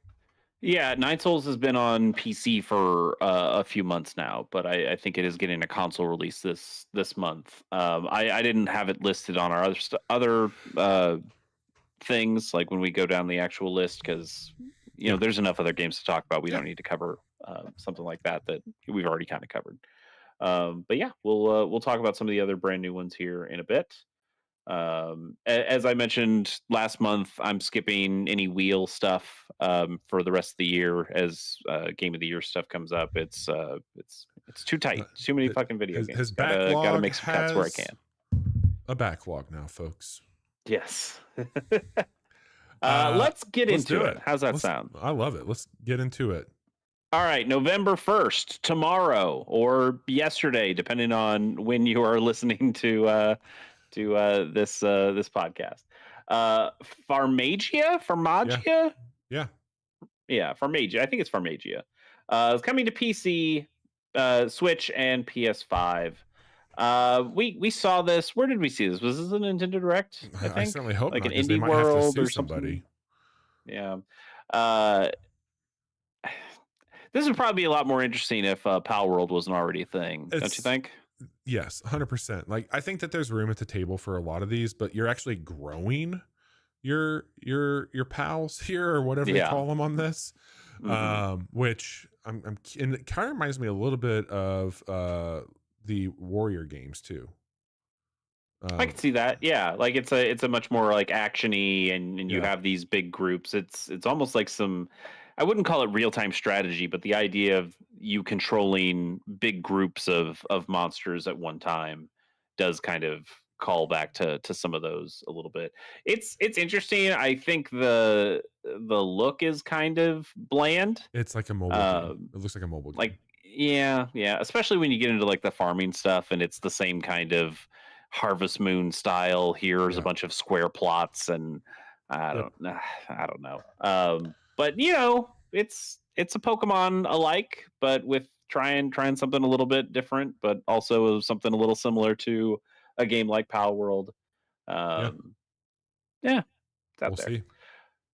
Yeah, Nine Souls has been on PC for a few months now, but I think it is getting a console release this month. I didn't have it listed on our other things, like when we go down the actual list, because there's enough other games to talk about. We don't need to cover something like that we've already kind of covered. But yeah, we'll talk about some of the other brand new ones here in a bit. As I mentioned last month, I'm skipping any wheel stuff for the rest of the year as Game of the Year stuff comes up. It's too Uh, tight. Too many it- fucking video his games. Gotta backlog make some cuts where I has can. a backlog now, folks. Yes. Uh, Let's get let's into do it. it. How's that sound? I love it. Let's get into it. All right, November 1st, tomorrow or yesterday, depending on when you are listening to this podcast. Farmagia? Yeah. Farmagia? Yeah. Yeah, Farmagia. I think it's Farmagia. It's coming to PC, Switch, and PS5. We saw this. Where did we see this? Was this a Nintendo Direct? I I think certainly hope like not, an because they Indie might have to World sue or somebody. something. Yeah. Uh, this would probably be a lot more interesting if Pal World wasn't already a thing. Don't you think? Yes, 100%. Like, I think that there's room at the table for a lot of these, but you're actually growing your pals here, or whatever they call them on this. Which I'm and it kind of reminds me a little bit of the Warrior games too. I can see that. Yeah, like it's a much more like actiony, and you Yeah. have these big groups. It's almost like some, I wouldn't call it real time strategy, but the idea of you controlling big groups of monsters at one time does kind of call back to some of those a little bit. It's interesting. I think the look is kind of bland. It's like a mobile game. It looks like a mobile game. Like yeah, especially when you get into like the farming stuff, and it's the same kind of Harvest Moon style. Here's a bunch of square plots, and I don't know. But you know, it's a Pokemon alike, but with trying something a little bit different, but also something a little similar to a game like Power World. Yeah, it's out We'll there. see.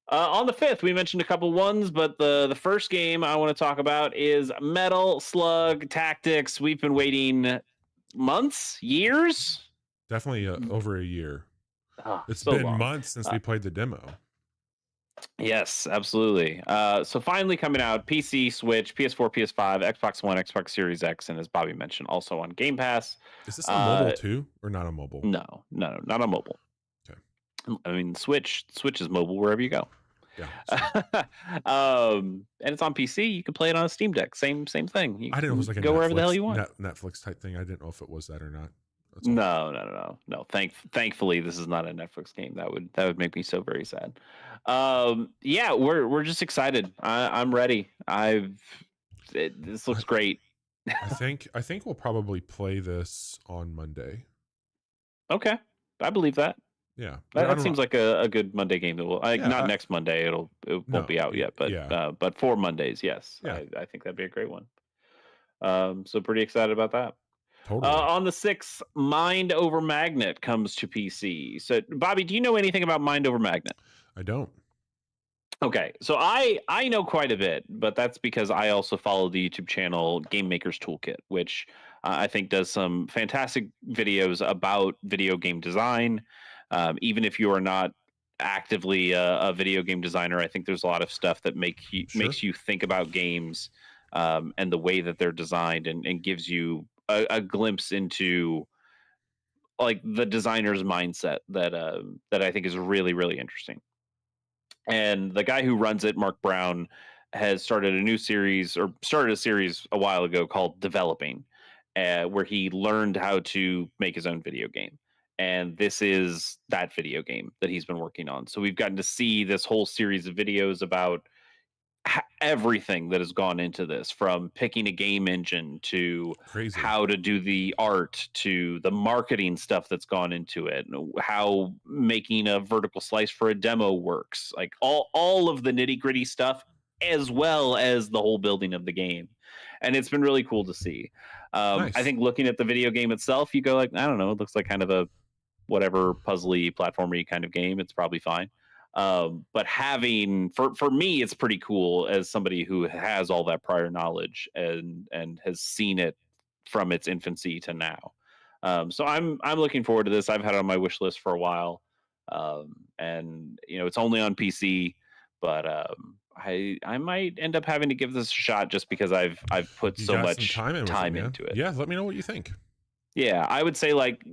On the 5th, we mentioned a couple ones, but the first game I want to talk about is Metal Slug Tactics. We've been waiting months, years. Definitely over a year. It's So been long. months since we played the demo. Yes, absolutely. So finally coming out, PC, Switch, PS4, PS5, Xbox One, Xbox Series X, and as Bobby mentioned, also on Game Pass. Is this on mobile too, or not on mobile? No, not on mobile. Okay. I mean, Switch is mobile wherever you go. Yeah. And it's on PC. You can play it on a Steam Deck. Same thing. You I didn't know it was like a go Netflix, wherever the hell you want. Netflix type thing. I didn't know if it was that or not. No. Thankfully, this is not a Netflix game. That would make me so very sad. Yeah, we're just excited. I'm ready. This looks great. I think we'll probably play this on Monday. Okay, I believe that. Yeah, that seems like a good Monday game that will. Not next Monday. It won't be out yet, but for Mondays, yes. Yeah. I think that'd be a great one. So pretty excited about that. Totally. On the 6th, Mind Over Magnet comes to PC. So, Bobby, do you know anything about Mind Over Magnet? I don't. Okay, so I know quite a bit, but that's because I also follow the YouTube channel Game Maker's Toolkit, which I think does some fantastic videos about video game design. Even if you are not actively a video game designer, I think there's a lot of stuff that makes you think about games and the way that they're designed, and gives you a glimpse into like the designer's mindset that I think is really, really interesting. And the guy who runs it, Mark Brown, has started a series a while ago called Developing, where he learned how to make his own video game. And this is that video game that he's been working on. So we've gotten to see this whole series of videos about everything that has gone into this, from picking a game engine to how to do the art to the marketing stuff that's gone into it, and how making a vertical slice for a demo works, like all of the nitty gritty stuff, as well as the whole building of the game. And it's been really cool to see. Nice. I think looking at the video game itself, you go like, I don't know, it looks like kind of a whatever puzzly platformy kind of game. It's probably fine. But having for me, it's pretty cool as somebody who has all that prior knowledge and has seen it from its infancy to now. So I'm looking forward to this. I've had it on my wish list for a while, and you know, it's only on PC, but I might end up having to give this a shot just because I've put You so got some much time in with it, man. into it. Yeah, let me know what you think. Yeah, I would say like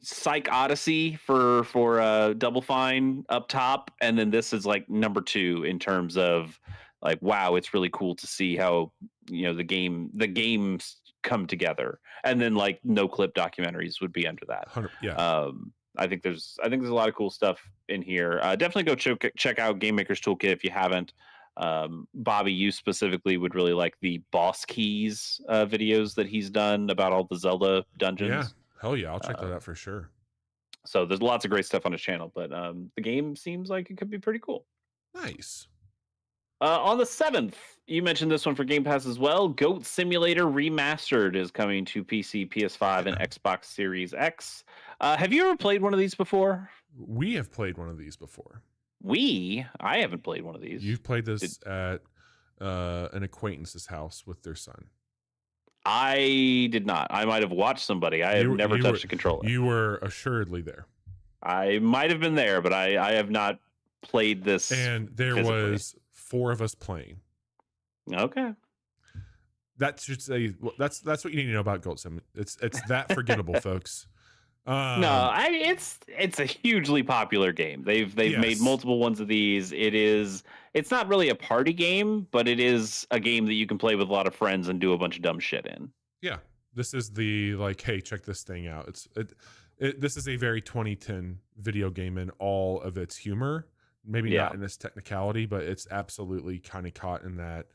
Psych Odyssey for Double Fine up top, and then this is like number 2 in terms of like, wow, it's really cool to see how the games come together, and then like no clip documentaries would be under that. 100, yeah. I think there's a lot of cool stuff in here. Definitely go check out Game Maker's Toolkit if you haven't. Bobby, you specifically would really like the Boss Keys videos that he's done about all the Zelda dungeons. Yeah, hell yeah, I'll check that out for sure. So there's lots of great stuff on his channel, but the game seems like it could be pretty cool. Nice. On the 7th, you mentioned this one for Game Pass as well. Goat Simulator Remastered is coming to PC, PS5, and Xbox Series X. Have you ever played one of these before? We have played one of these before. I haven't played one of these. You've played this at an acquaintance's house with their son. I did not. I might have watched somebody. I have never touched a controller. You were assuredly there. I might have been there, but I have not played this. And there was 4 of us playing. Okay. That should say that's what you need to know about Goat Sim. It's that forgettable, folks. No, it's a hugely popular game. They've made multiple ones of these. It's not really a party game, but it is a game that you can play with a lot of friends and do a bunch of dumb shit in. Yeah, this is the like, hey, check this thing out. This is a very 2010 video game in all of its humor. Maybe not in its technicality, but it's absolutely kind of caught in that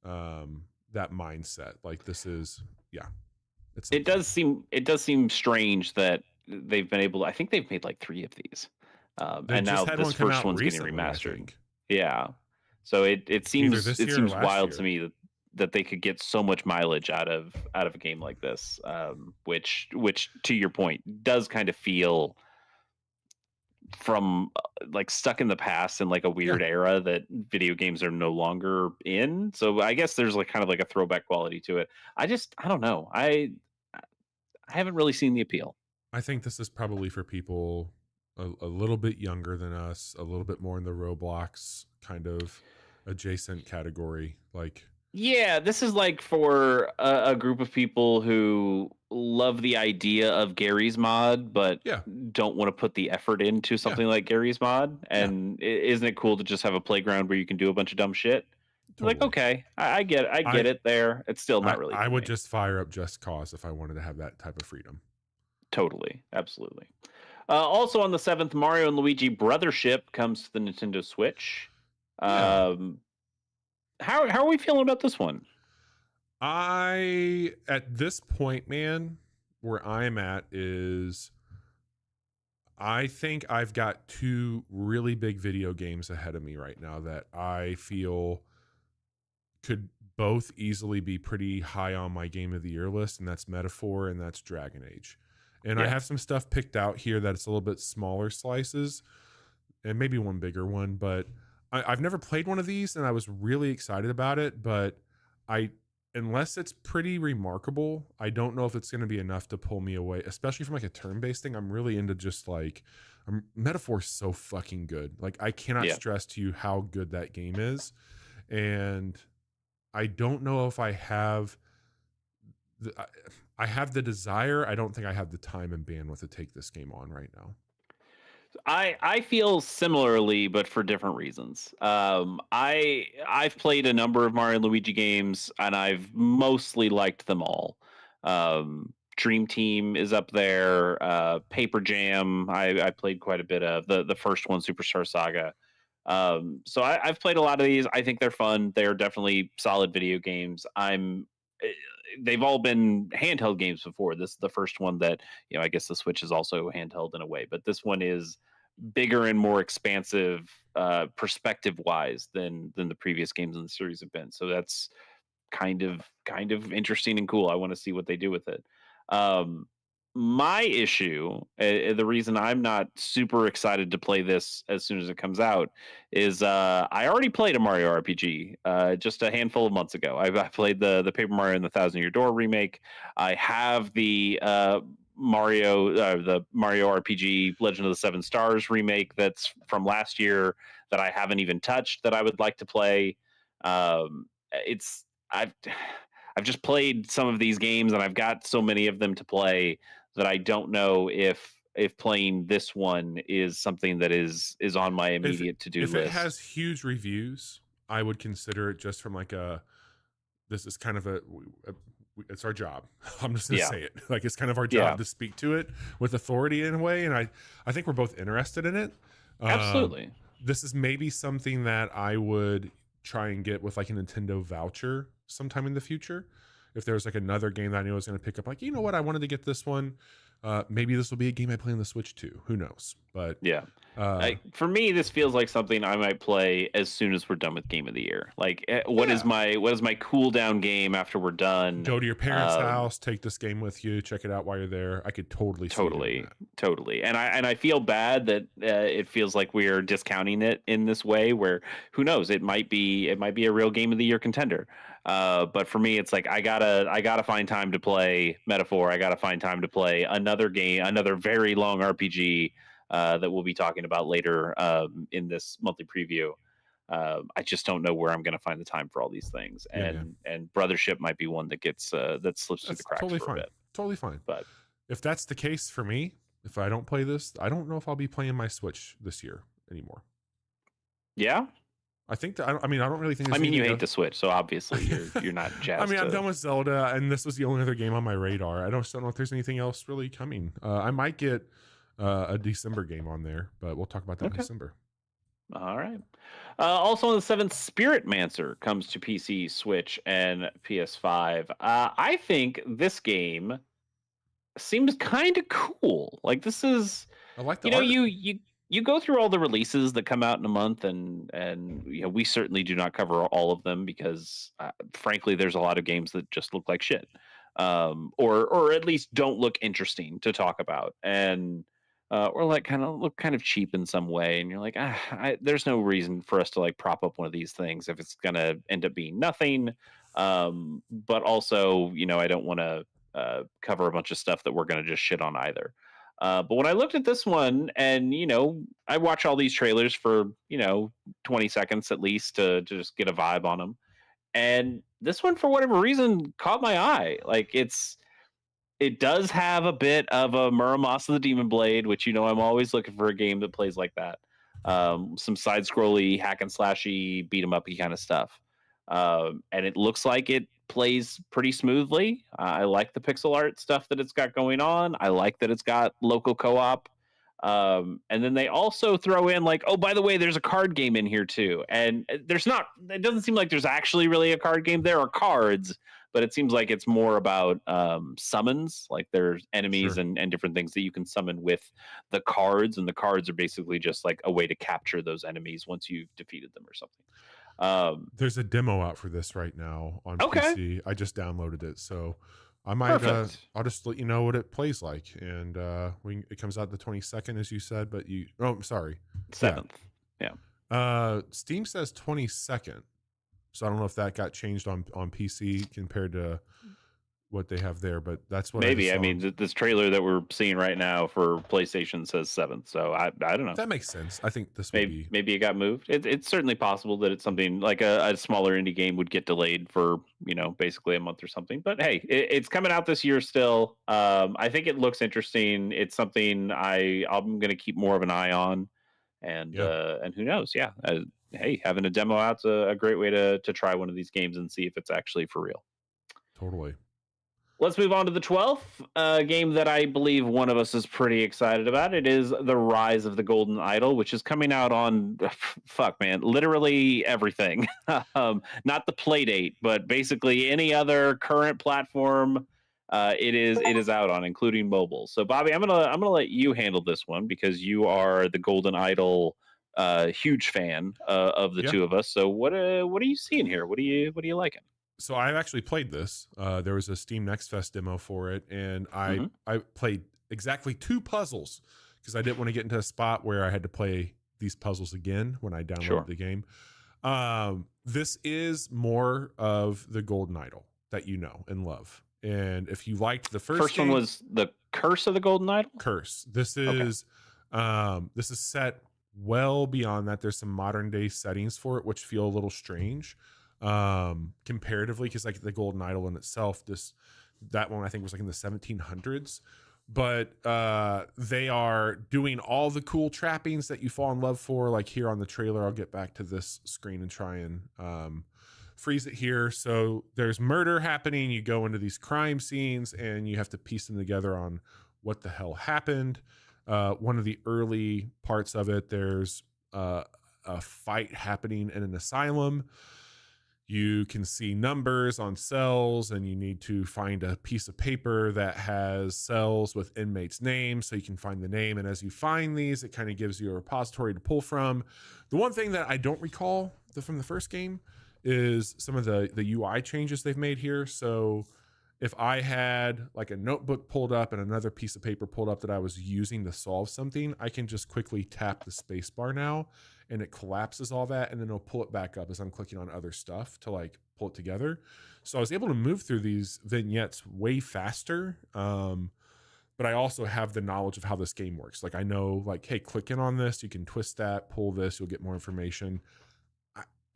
that mindset. Like this is It does seem strange that they've been able to, I think they've made like 3 of these. And now this first one's recently, getting remastered. Yeah. So it seems wild to me that they could get so much mileage out of a game like this. Which to your point does kind of feel from like stuck in the past in like a weird era that video games are no longer in. So I guess there's like kind of like a throwback quality to it. I don't know. I haven't really seen the appeal. I think this is probably for people a little bit younger than us, a little bit more in the Roblox kind of adjacent category. Like, yeah, this is like for a group of people who love the idea of Gary's Mod, but don't want to put the effort into something like Gary's Mod. And isn't it cool to just have a playground where you can do a bunch of dumb shit? Totally. Like, okay, I get it there. It's still not really. I would just fire up Just Cause if I wanted to have that type of freedom. Totally. Absolutely. Also on the 7th, Mario and Luigi Brothership comes to the Nintendo Switch. How are we feeling about this one? At this point, man, where I'm at is I think I've got 2 really big video games ahead of me right now that I feel could both easily be pretty high on my game of the year list, and that's Metaphor and that's Dragon Age. And I have some stuff picked out here that's a little bit smaller slices and maybe one bigger one, but I've never played one of these and I was really excited about it, but unless it's pretty remarkable, I don't know if it's going to be enough to pull me away, especially from like a turn-based thing. I'm really into just like Metaphor is so fucking good. Like I cannot stress to you how good that game is. And I don't know if I have the desire. I don't think I have the time and bandwidth to take this game on right now. I feel similarly, but for different reasons. I've played a number of Mario and Luigi games, and I've mostly liked them all. Dream Team is up there. Paper Jam, I played quite a bit of the first one, Superstar Saga. So I've played a lot of these. I think they're fun. They're definitely solid video games. They've all been handheld games before. This is the first one that, I guess the Switch is also handheld in a way, but this one is bigger and more expansive perspective wise than the previous games in the series have been. So that's kind of interesting and cool. I want to see what they do with it. My issue, the reason I'm not super excited to play this as soon as it comes out, is I already played a Mario RPG just a handful of months ago. I played the Paper Mario and the Thousand Year Door remake. I have the the Mario RPG Legend of the Seven Stars remake that's from last year that I haven't even touched that I would like to play. It's I've just played some of these games and I've got so many of them to play that I don't know if playing this one is something that is on my immediate to-do list. If it has huge reviews, I would consider it just from like this is kind of it's our job. I'm just gonna say it. Like it's kind of our job to speak to it with authority in a way. And I think we're both interested in it. Absolutely. This is maybe something that I would try and get with like a Nintendo voucher sometime in the future. If there's like another game that I knew I was going to pick up, like, you know what, I wanted to get this one. Maybe this will be a game I play on the Switch too. Who knows? But yeah, for me, this feels like something I might play as soon as we're done with Game of the Year. Like, what is my cool down game after we're done? Go to your parents' house, take this game with you, check it out while you're there. I could totally. And I feel bad that it feels like we're discounting it in this way. Where who knows? It might be a real Game of the Year contender. But for me, it's like I gotta find time to play Metaphor. I gotta find time to play another game, another very long RPG that we'll be talking about later in this monthly preview. I just don't know where I'm going to find the time for all these things, and Brothership might be one that gets that slips through the cracks totally for fine. a bit. Totally fine. But if that's the case for me, if I don't play this, I don't know if I'll be playing my Switch this year anymore. Yeah. I think that, I don't really think. I mean, you hate the Switch, so obviously you're not jazzed. I mean, I'm done with Zelda, and this was the only other game on my radar. I don't know if there's anything else really coming. I might get a December game on there, but we'll talk about that in December. All right. Also on the 7th, Spirit Mancer comes to PC, Switch, and PS5. I think this game seems kind of cool. Like this is, I like the art. You go through all the releases that come out in a month, and we certainly do not cover all of them because, frankly, there's a lot of games that just look like shit, or at least don't look interesting to talk about, and or like look kind of cheap in some way. And you're like, there's no reason for us to like prop up one of these things if it's gonna end up being nothing. But also, I don't want to cover a bunch of stuff that we're gonna just shit on either. But when I looked at this one, and I watch all these trailers for 20 seconds at least to just get a vibe on them, and this one for whatever reason caught my eye. Like it does have a bit of a Muramasa the Demon Blade, which I'm always looking for a game that plays like that. Some side scrolly hack and slashy beat 'em uppy kind of stuff, and it looks like it plays pretty smoothly. I like the pixel art stuff that it's got going on. I like that it's got local co-op. And then they also throw in like, oh, by the way, there's a card game in here too. And it doesn't seem like there's actually really a card game. There are cards, but it seems like it's more about summons. Like there's enemies and different things that you can summon with the cards. And the cards are basically just like a way to capture those enemies once you've defeated them or something. There's a demo out for this right now on PC. I just downloaded it, so I might I'll just let you know what it plays like. And it comes out the 22nd, as you said, but I'm sorry, 7th. Yeah. Steam says 22nd, so I don't know if that got changed on PC compared to what they have there, but that's what maybe. I mean, this trailer that we're seeing right now for PlayStation says 7th, so I don't know. That makes sense. I think this maybe it got moved. It's certainly possible that it's something like a smaller indie game would get delayed for basically a month or something. But hey, it's coming out this year still. I think it looks interesting. It's something I'm going to keep more of an eye on, and who knows? Yeah. Hey, having a demo out's a great way to try one of these games and see if it's actually for real. Totally. Let's move on to the 12th game that I believe one of us is pretty excited about. It is The Rise of the Golden Idol, which is coming out on, literally everything. Not the Playdate, but basically any other current platform it is out on, including mobile. So, Bobby, I'm gonna let you handle this one because you are the Golden Idol huge fan of the two of us. So, what are you seeing here? What are you liking? So I've actually played this. There was a Steam Next Fest demo for it, and I played exactly 2 puzzles because I didn't want to get into a spot where I had to play these puzzles again when I downloaded the game. This is more of the Golden Idol that you know and love. And if you liked the first First game, one was The Curse of the Golden Idol. Curse. This Okay. is set well beyond that. There's some modern day settings for it which feel a little strange comparatively, because like the Golden Idol in itself, that one I think was like in the 1700s, but they are doing all the cool trappings that you fall in love for. Like here on the trailer, I'll get back to this screen and try and freeze it here. So there's murder happening. You go into these crime scenes and you have to piece them together on what the hell happened. One of the early parts of it, there's a fight happening in an asylum. You can see numbers on cells, and you need to find a piece of paper that has cells with inmates' names so you can find the name. And as you find these, it kind of gives you a repository to pull from. The one thing that I don't recall from the first game is some of the UI changes they've made here. So if I had like a notebook pulled up and another piece of paper pulled up that I was using to solve something, I can just quickly tap the space bar now and it collapses all that, and then it'll pull it back up as I'm clicking on other stuff to like pull it together. So I was able to move through these vignettes way faster. But I also have the knowledge of how this game works. Like I know, like, hey, click in on this, you can twist that, pull this, you'll get more information.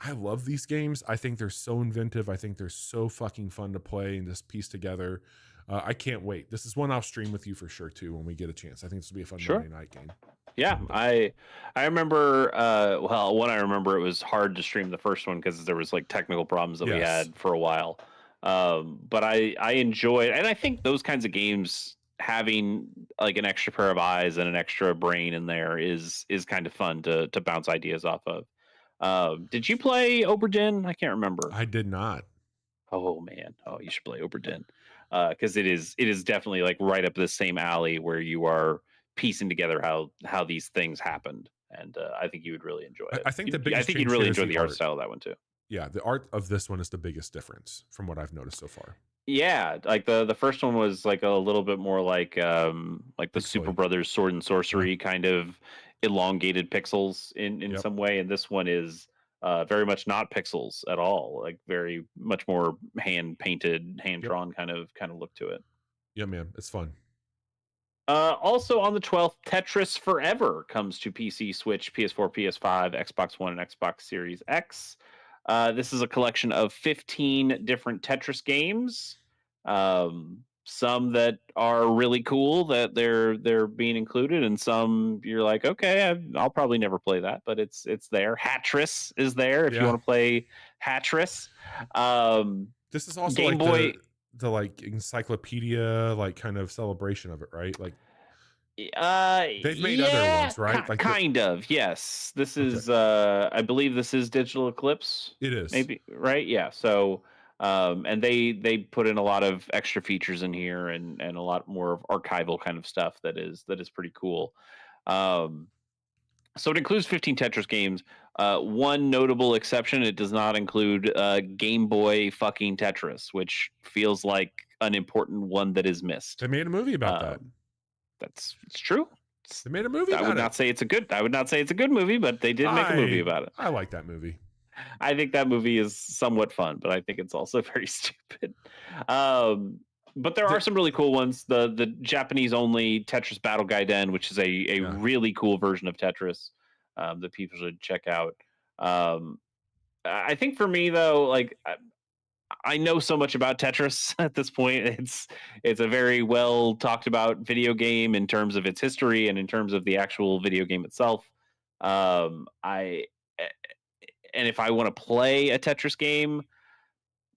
I love these games. I think they're so inventive. I think they're so fucking fun to play and just piece together. I can't wait. This is one I'll stream with you for sure too when we get a chance. I think this will be a fun Monday night game. Yeah, I remember. Well, one I remember, it was hard to stream the first one because there was like technical problems that we had for a while. But I enjoyed, and I think those kinds of games, having like an extra pair of eyes and an extra brain in there is kind of fun to bounce ideas off of. Did you play Oberdin? I can't remember. I did not. Oh man, you should play Oberdin, because it is definitely like right up the same alley where you are piecing together how these things happened, and I think you would really enjoy it. I think the biggest. I think you'd really enjoy the art style of that one too. Yeah, the art of this one is the biggest difference from what I've noticed so far. Yeah, like the first one was like a little bit more like the Super Brothers Sword and Sorcery kind of elongated pixels in some way, and this one is very much not pixels at all, like very much more hand painted, hand drawn kind of look to it. Yeah, man, it's fun. Also on the 12th, Tetris Forever comes to PC, Switch, PS4, PS5, Xbox One, and Xbox Series X. This is a collection of 15 different Tetris games. Some that are really cool that they're being included, and some you're like, okay, I'll probably never play that, but it's there. Hatris is there if you want to play Hatris. This is also Game like Boy, the like encyclopedia, like kind of celebration of it, right? Like they've made other ones, right? Like kind of, yes. This is I believe this is Digital Eclipse. It is, maybe, right? Yeah. So and they put in a lot of extra features in here and a lot more of archival kind of stuff that is pretty cool. So it includes 15 Tetris games. One notable exception, it does not include Game Boy fucking Tetris, which feels like an important one that is missed. They made a movie about that. It's true. They made a movie. I would not say it's a good movie, but they did make a movie about it. I like that movie. I think that movie is somewhat fun, but I think it's also very stupid. But there are some really cool ones. The Japanese only Tetris Battle Gaiden, which is a really cool version of Tetris that people should check out. I think for me though, like I know so much about Tetris at this point. It's a very well talked about video game in terms of its history and in terms of the actual video game itself. And if I want to play a Tetris game,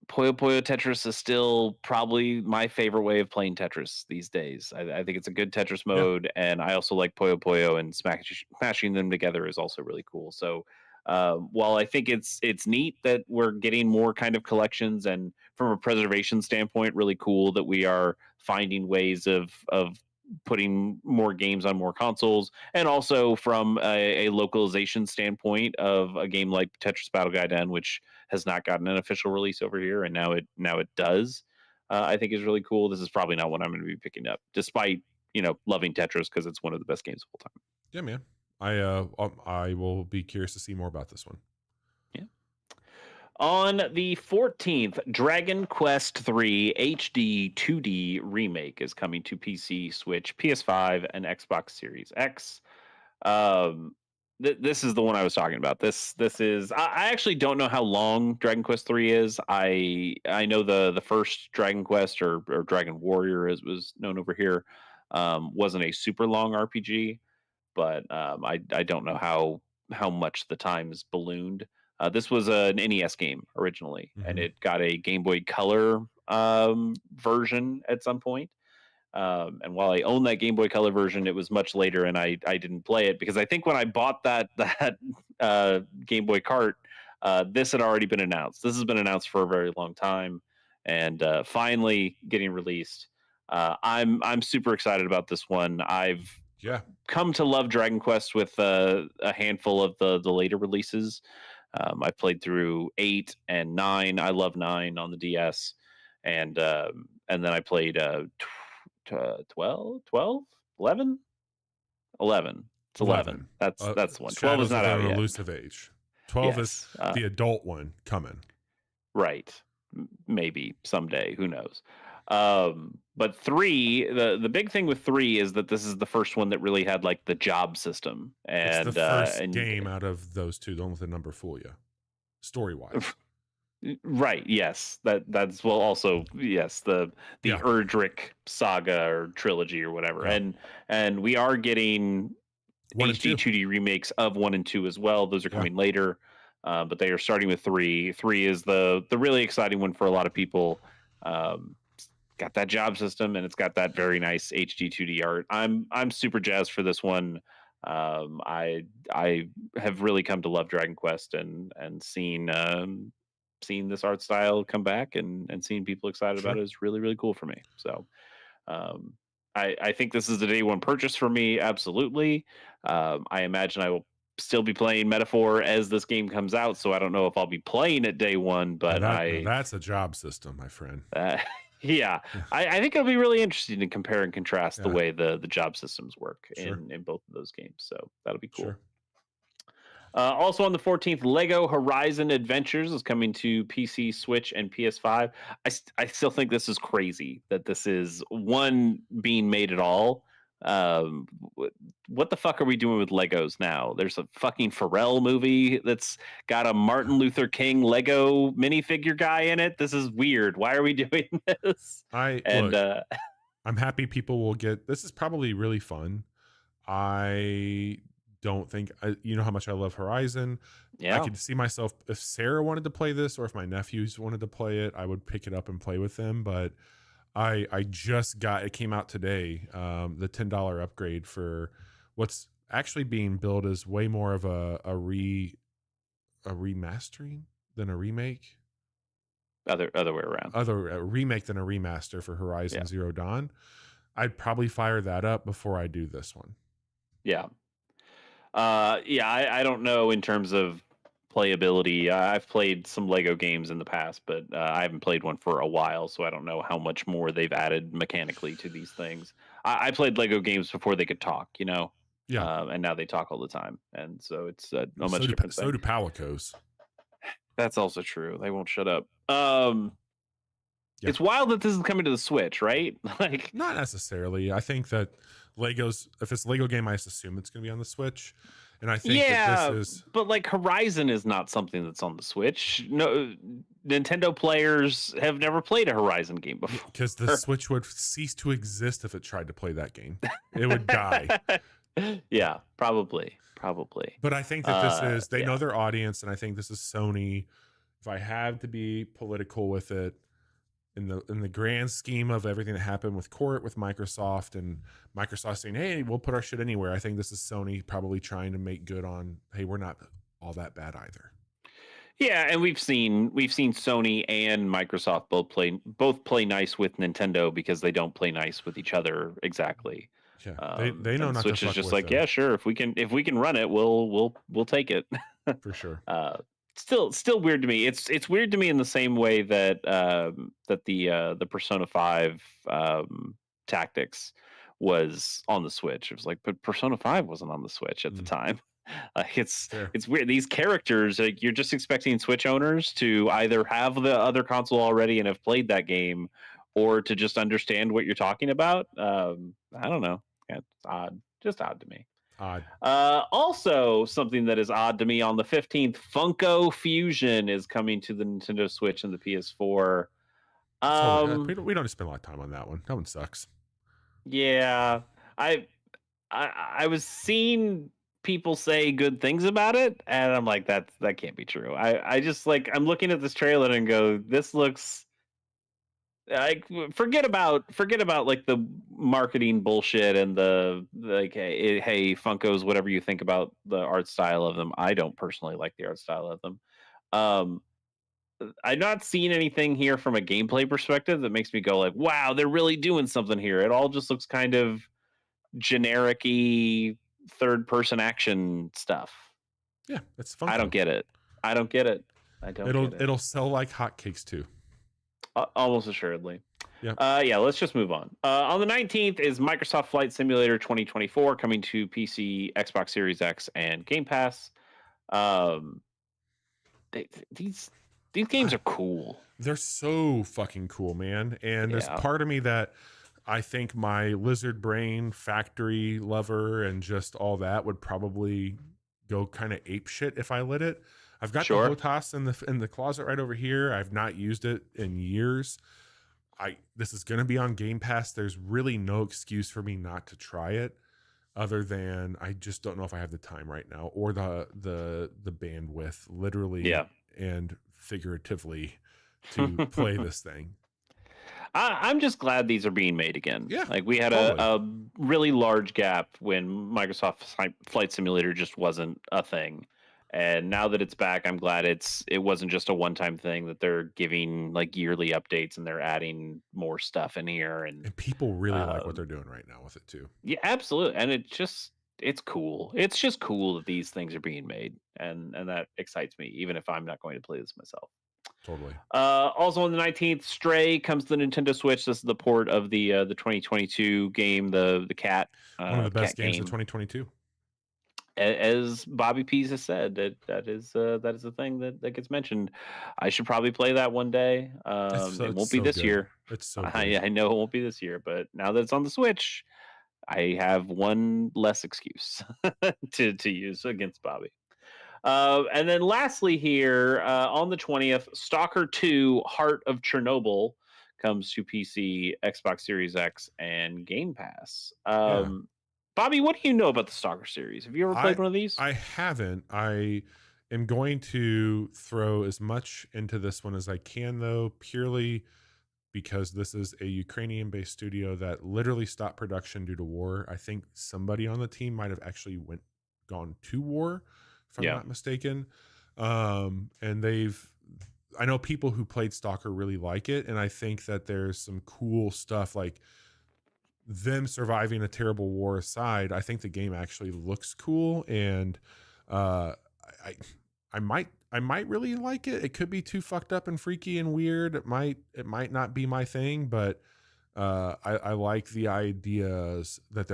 Puyo Puyo Tetris is still probably my favorite way of playing Tetris these days. I think it's a good Tetris mode, and I also like Puyo Puyo, and smashing them together is also really cool. So while I think it's neat that we're getting more kind of collections, and from a preservation standpoint, really cool that we are finding ways of putting more games on more consoles, and also from a localization standpoint of a game like Tetris Battle Gaiden, which has not gotten an official release over here, and now it does. I think is really cool. This is probably not what I'm going to be picking up, despite loving Tetris because it's one of the best games of all time. Yeah, man. I will be curious to see more about this one. On the 14th, Dragon Quest III HD 2D remake is coming to PC, Switch, PS5, and Xbox Series X. Um, this is the one I was talking about. This is I actually don't know how long Dragon Quest 3 is. I know the first Dragon Quest or Dragon Warrior as was known over here wasn't a super long RPG, but I don't know how much the time's ballooned. This was an NES game originally, and Mm-hmm. it got a Game Boy Color version at some point. And while I own that Game Boy Color version, it was much later, and I didn't play it because I think when I bought that Game Boy Cart, this had already been announced. This has been announced for a very long time, and finally getting released. I'm super excited about this one. I've Yeah. come to love Dragon Quest with a handful of the later releases. I played through 8 and 9. I love 9 on the DS, and then I played 12, 12, 11, 11. It's 11. That's the one. 12 is Shadows not of out an yet. Elusive Age. 12 is Yes, the adult one coming. right. Maybe someday. Who knows? But 3, the big thing with 3 is that this is the first one that really had like the job system, It's the and first game out of those two. Don't let the number fool you. Story wise. right. Yes, that's well. Also, yes, the Yeah. Erdrick saga or trilogy or whatever, Yeah. and we are getting 1 and HD 2. 2D remakes of 1 and 2 as well. Those are Yeah. coming later, but they are starting with 3. 3 is the really exciting one for a lot of people. It's got that job system, and it's got that very nice HD 2D art. I'm super jazzed for this one. I have really come to love Dragon Quest and seen this art style come back and seeing people excited about Sure. it is really really cool for me. So um, I think this is a day one purchase for me. Absolutely. I imagine I will still be playing Metaphor as this game comes out, so I don't know if I'll be playing it day one, but Now that's a job system, my friend. yeah, I think it'll be really interesting to compare and contrast the Yeah. way the job systems work Sure. in both of those games. So that'll be cool. Sure. Also on the 14th, Lego Horizon Adventures is coming to PC, Switch, and PS5. I still think this is crazy that this is one being made at all. What the fuck are we doing with Legos now? There's a fucking Pharrell movie that's got a Martin Luther King Lego minifigure guy in it. This is weird. Why are we doing this? Look, I'm happy people will get this. Is probably really fun. I don't think you know how much I love Horizon. yeah, I could see myself if Sarah wanted to play this or if my nephews wanted to play it, I would pick it up and play with them. But I just got it came out today. The $10 upgrade for what's actually being billed as way more of a remastering than a remake. other way around. A remake than a remaster for Horizon Zero Dawn. I'd probably fire that up before I do this one. Yeah. I don't know in terms of playability. I've played some Lego games in the past, but I haven't played one for a while, so I don't know how much more they've added mechanically to these things. I played Lego games before they could talk, you know? Yeah. And now they talk all the time. And so it's a So much do, different so thing. do Palicos. That's also true. They won't shut up. Yeah. It's wild that this is coming to the Switch, right? Like, not necessarily. I think that Legos, if it's a Lego game, I just assume it's going to be on the Switch. And I think that this is. But like Horizon is not something that's on the Switch. No, Nintendo players have never played a Horizon game before. Because the Switch would cease to exist if it tried to play that game. It would die. Yeah, probably. But I think that this is, they know their audience, and I think this is Sony. If I have to be political with it, in the grand scheme of everything that happened with Court, with Microsoft, and Microsoft saying, hey, we'll put our shit anywhere, I think this is Sony probably trying to make good on, hey, we're not all that bad either. Yeah, and we've seen Sony and Microsoft both play nice with Nintendo because they don't play nice with each other exactly. Yeah, they know not Switch to fuck is just with like, them. yeah, sure, if we can run it, we'll take it. For sure. Still weird to me. It's weird to me in the same way that the Persona 5 Tactics was on the Switch. It was like, but Persona 5 wasn't on the Switch at the time. Like Fair. it's weird. These characters, like you're just expecting Switch owners to either have the other console already and have played that game, or to just understand what you're talking about. I don't know. Yeah, it's odd. Just odd to me. Odd. Also, something that is odd to me on the 15th, Funko Fusion is coming to the Nintendo Switch and the PS4. Totally. Um, We don't need to spend a lot of time on that one. That one sucks. yeah, I, I was seeing people say good things about it, and I'm like, that can't be true. I just like I'm looking at this trailer and go, this looks like forget about like the marketing bullshit and the like hey Funkos, whatever you think about the art style of them. I don't personally like the art style of them. um I'm not seeing anything here from a gameplay perspective that makes me go like, wow, they're really doing something here. It all just looks kind of generic-y third person action stuff. Yeah, it's Funko. I don't get it. I don't get it. It'll sell like hotcakes too. Almost assuredly. Yeah. Yeah, let's just move on. On the 19th is Microsoft Flight Simulator 2024 coming to PC, Xbox Series X, and Game Pass. These games are cool. They're so fucking cool, man. And there's part of me that I think my lizard brain factory lover and just all that would probably go kind of ape shit if I lit it. I've got the HOTAS in the closet right over here. I've not used it in years. This is going to be on Game Pass. There's really no excuse for me not to try it, other than I just don't know if I have the time right now or the bandwidth, literally and figuratively, to play this thing. I'm just glad these are being made again. Yeah, like we had a really large gap when Microsoft Flight Simulator just wasn't a thing. And now that it's back, I'm glad it wasn't just a one-time thing, that they're giving like yearly updates and they're adding more stuff in here. And people really like what they're doing right now with it too. Yeah, absolutely. And it's cool. It's just cool that these things are being made, and that excites me, even if I'm not going to play this myself. Totally. Also on the 19th, Stray comes to the Nintendo Switch. This is the port of the 2022 game, the cat. One of the best games of 2022. As Bobby Pease has said, that is a thing that gets mentioned. I should probably play that one day. It won't be this year. It's so good. I know it won't be this year, but now that it's on the Switch, I have one less excuse to use against Bobby. And then lastly here, on the 20th, Stalker 2 Heart of Chernobyl comes to PC, Xbox Series X, and Game Pass. Bobby, what do you know about the Stalker series? Have you ever played one of these? I haven't. I am going to throw as much into this one as I can, though, purely because this is a Ukrainian-based studio that literally stopped production due to war. I think somebody on the team might have actually gone to war, if I'm not mistaken. And I know people who played Stalker really like it, and I think that there's some cool stuff, like them surviving a terrible war aside. I think the game actually looks cool, and I might really like it. It could be too fucked up and freaky and weird. It might not be my thing, but I like the ideas that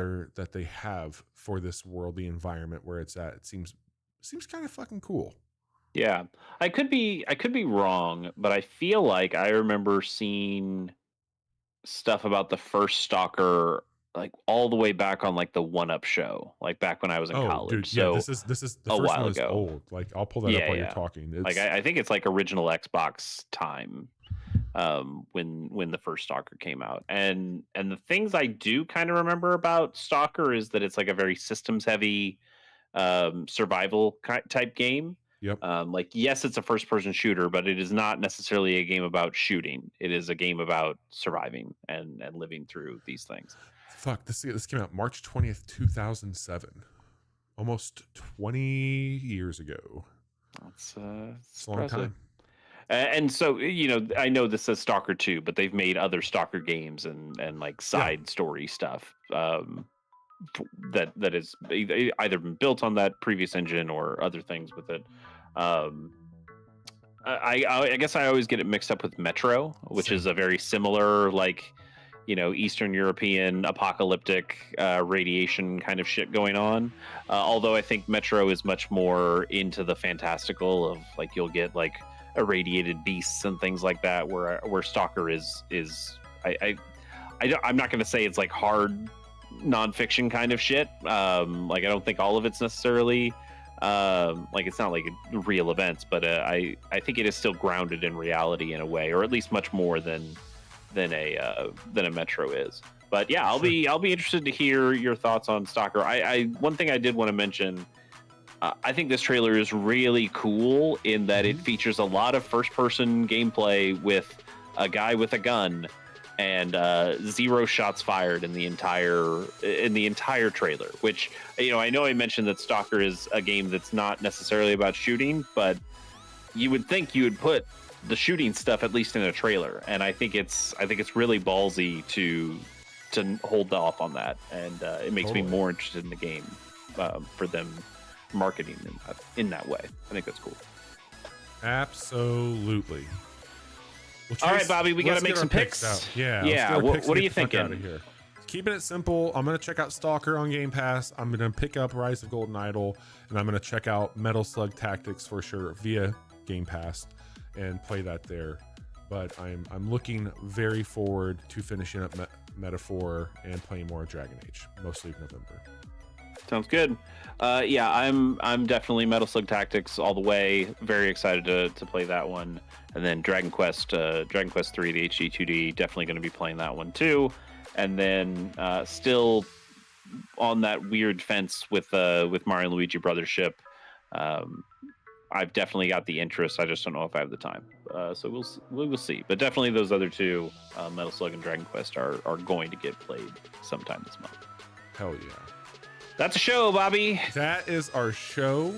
they have for this world, the environment where it's at. It seems kind of fucking cool. Yeah, I could be wrong, but I feel like I remember seeing stuff about the first Stalker like all the way back on like the 1UP show, like back when I was in college. Dude, so this is the first one is old. Like I'll pull that up while you're talking. Like I think it's like original Xbox time, when the first Stalker came out. And the things I do kind of remember about Stalker is that it's like a very systems heavy survival type game. Yep. Like, yes, it's a first person shooter, but it is not necessarily a game about shooting. It is a game about surviving and living through these things. Fuck, this came out March 20th, 2007. Almost 20 years ago. That's a long time. And so, I know this says Stalker 2, but they've made other Stalker games and like side story stuff that is either been built on that previous engine or other things with it. I guess I always get it mixed up with Metro, which is a very similar, like, Eastern European apocalyptic radiation kind of shit going on. Although I think Metro is much more into the fantastical of like you'll get like irradiated beasts and things like that. Where Stalker is I'm not going to say it's like hard nonfiction kind of shit. Like I don't think all of it's necessarily like it's not like real events, but I think it is still grounded in reality in a way, or at least much more than a Metro is. But yeah, I'll be interested to hear your thoughts on Stalker. I one thing I did want to mention, I think this trailer is really cool in that it features a lot of first person gameplay with a guy with a gun and 0 shots fired in the entire trailer, which I know I mentioned that Stalker is a game that's not necessarily about shooting, but you would think you would put the shooting stuff at least in a trailer, and I think it's really ballsy to hold off on that, and it makes me more interested in the game for them marketing in that way. I think that's cool. Absolutely. Well, Chase, all right, Bobby, we got to make some picks. Out. Yeah. Yeah. What are you thinking? Out of here. Keeping it simple, I'm going to check out Stalker on Game Pass. I'm going to pick up Rise of Golden Idol, and I'm going to check out Metal Slug Tactics for sure via Game Pass and play that there. But I'm looking very forward to finishing up Metaphor and playing more Dragon Age, mostly in November. Sounds good. Yeah, I'm definitely Metal Slug Tactics all the way. Very excited to play that one. And then Dragon Quest 3, the HD 2D, definitely going to be playing that one too. And then still on that weird fence with Mario and Luigi Brothership. I've definitely got the interest. I just don't know if I have the time. So we will see. But definitely those other two, Metal Slug and Dragon Quest, are going to get played sometime this month. Hell yeah. That's a show, Bobby. That is our show.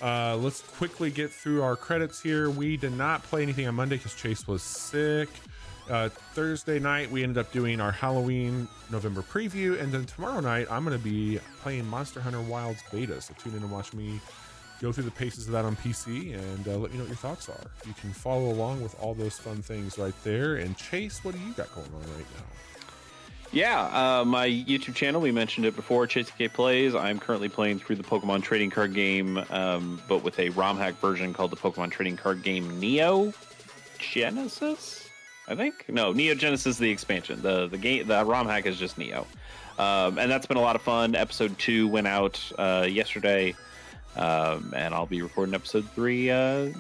Let's quickly get through our credits here. We did not play anything on Monday because Chase was sick. Thursday night, we ended up doing our Halloween November preview. And then tomorrow night, I'm going to be playing Monster Hunter Wilds beta. So tune in and watch me go through the paces of that on PC and let me know what your thoughts are. You can follow along with all those fun things right there. And Chase, what do you got going on right now? Yeah, my YouTube channel, we mentioned it before, ChaseK Plays. I'm currently playing through the Pokemon trading card game, but with a ROM hack version called the Pokemon trading card game Neo Genesis, I think. No, Neo Genesis, the expansion. The ROM hack is just Neo. And that's been a lot of fun. Episode 2 went out yesterday, and I'll be recording episode 3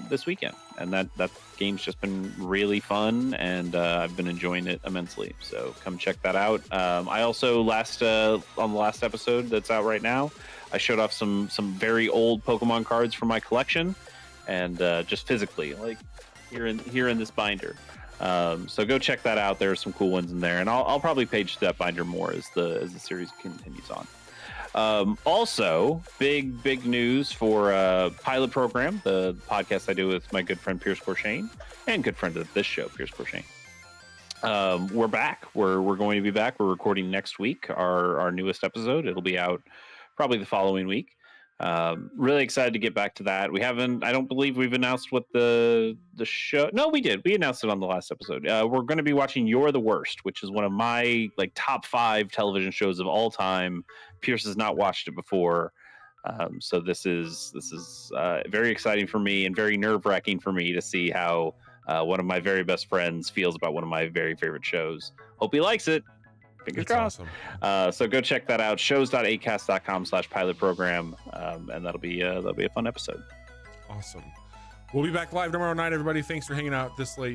this weekend. And that game's just been really fun, and I've been enjoying it immensely. So come check that out. I also on the last episode that's out right now, I showed off some very old Pokemon cards from my collection, and just physically, like here in this binder. So go check that out. There are some cool ones in there, and I'll probably page that binder more as the series continues on. Also, big news for Pilot Program, the podcast I do with my good friend Pierce Corshane, and good friend of this show, Pierce Corshane. We're back. We're going to be back. We're recording next week, our newest episode. It'll be out probably the following week. Really excited to get back to that. I don't believe we've announced what the show. No, we did. We announced it on the last episode. We're going to be watching You're the Worst, which is one of my top 5 television shows of all time. Pierce has not watched it before. So this is very exciting for me and very nerve-wracking for me to see how one of my very best friends feels about one of my very favorite shows. Hope he likes it. Fingers crossed. Awesome. So go check that out. shows.acast.com/pilot program. And that'll be a fun episode. Awesome. We'll be back live tomorrow night, everybody. Thanks for hanging out this late.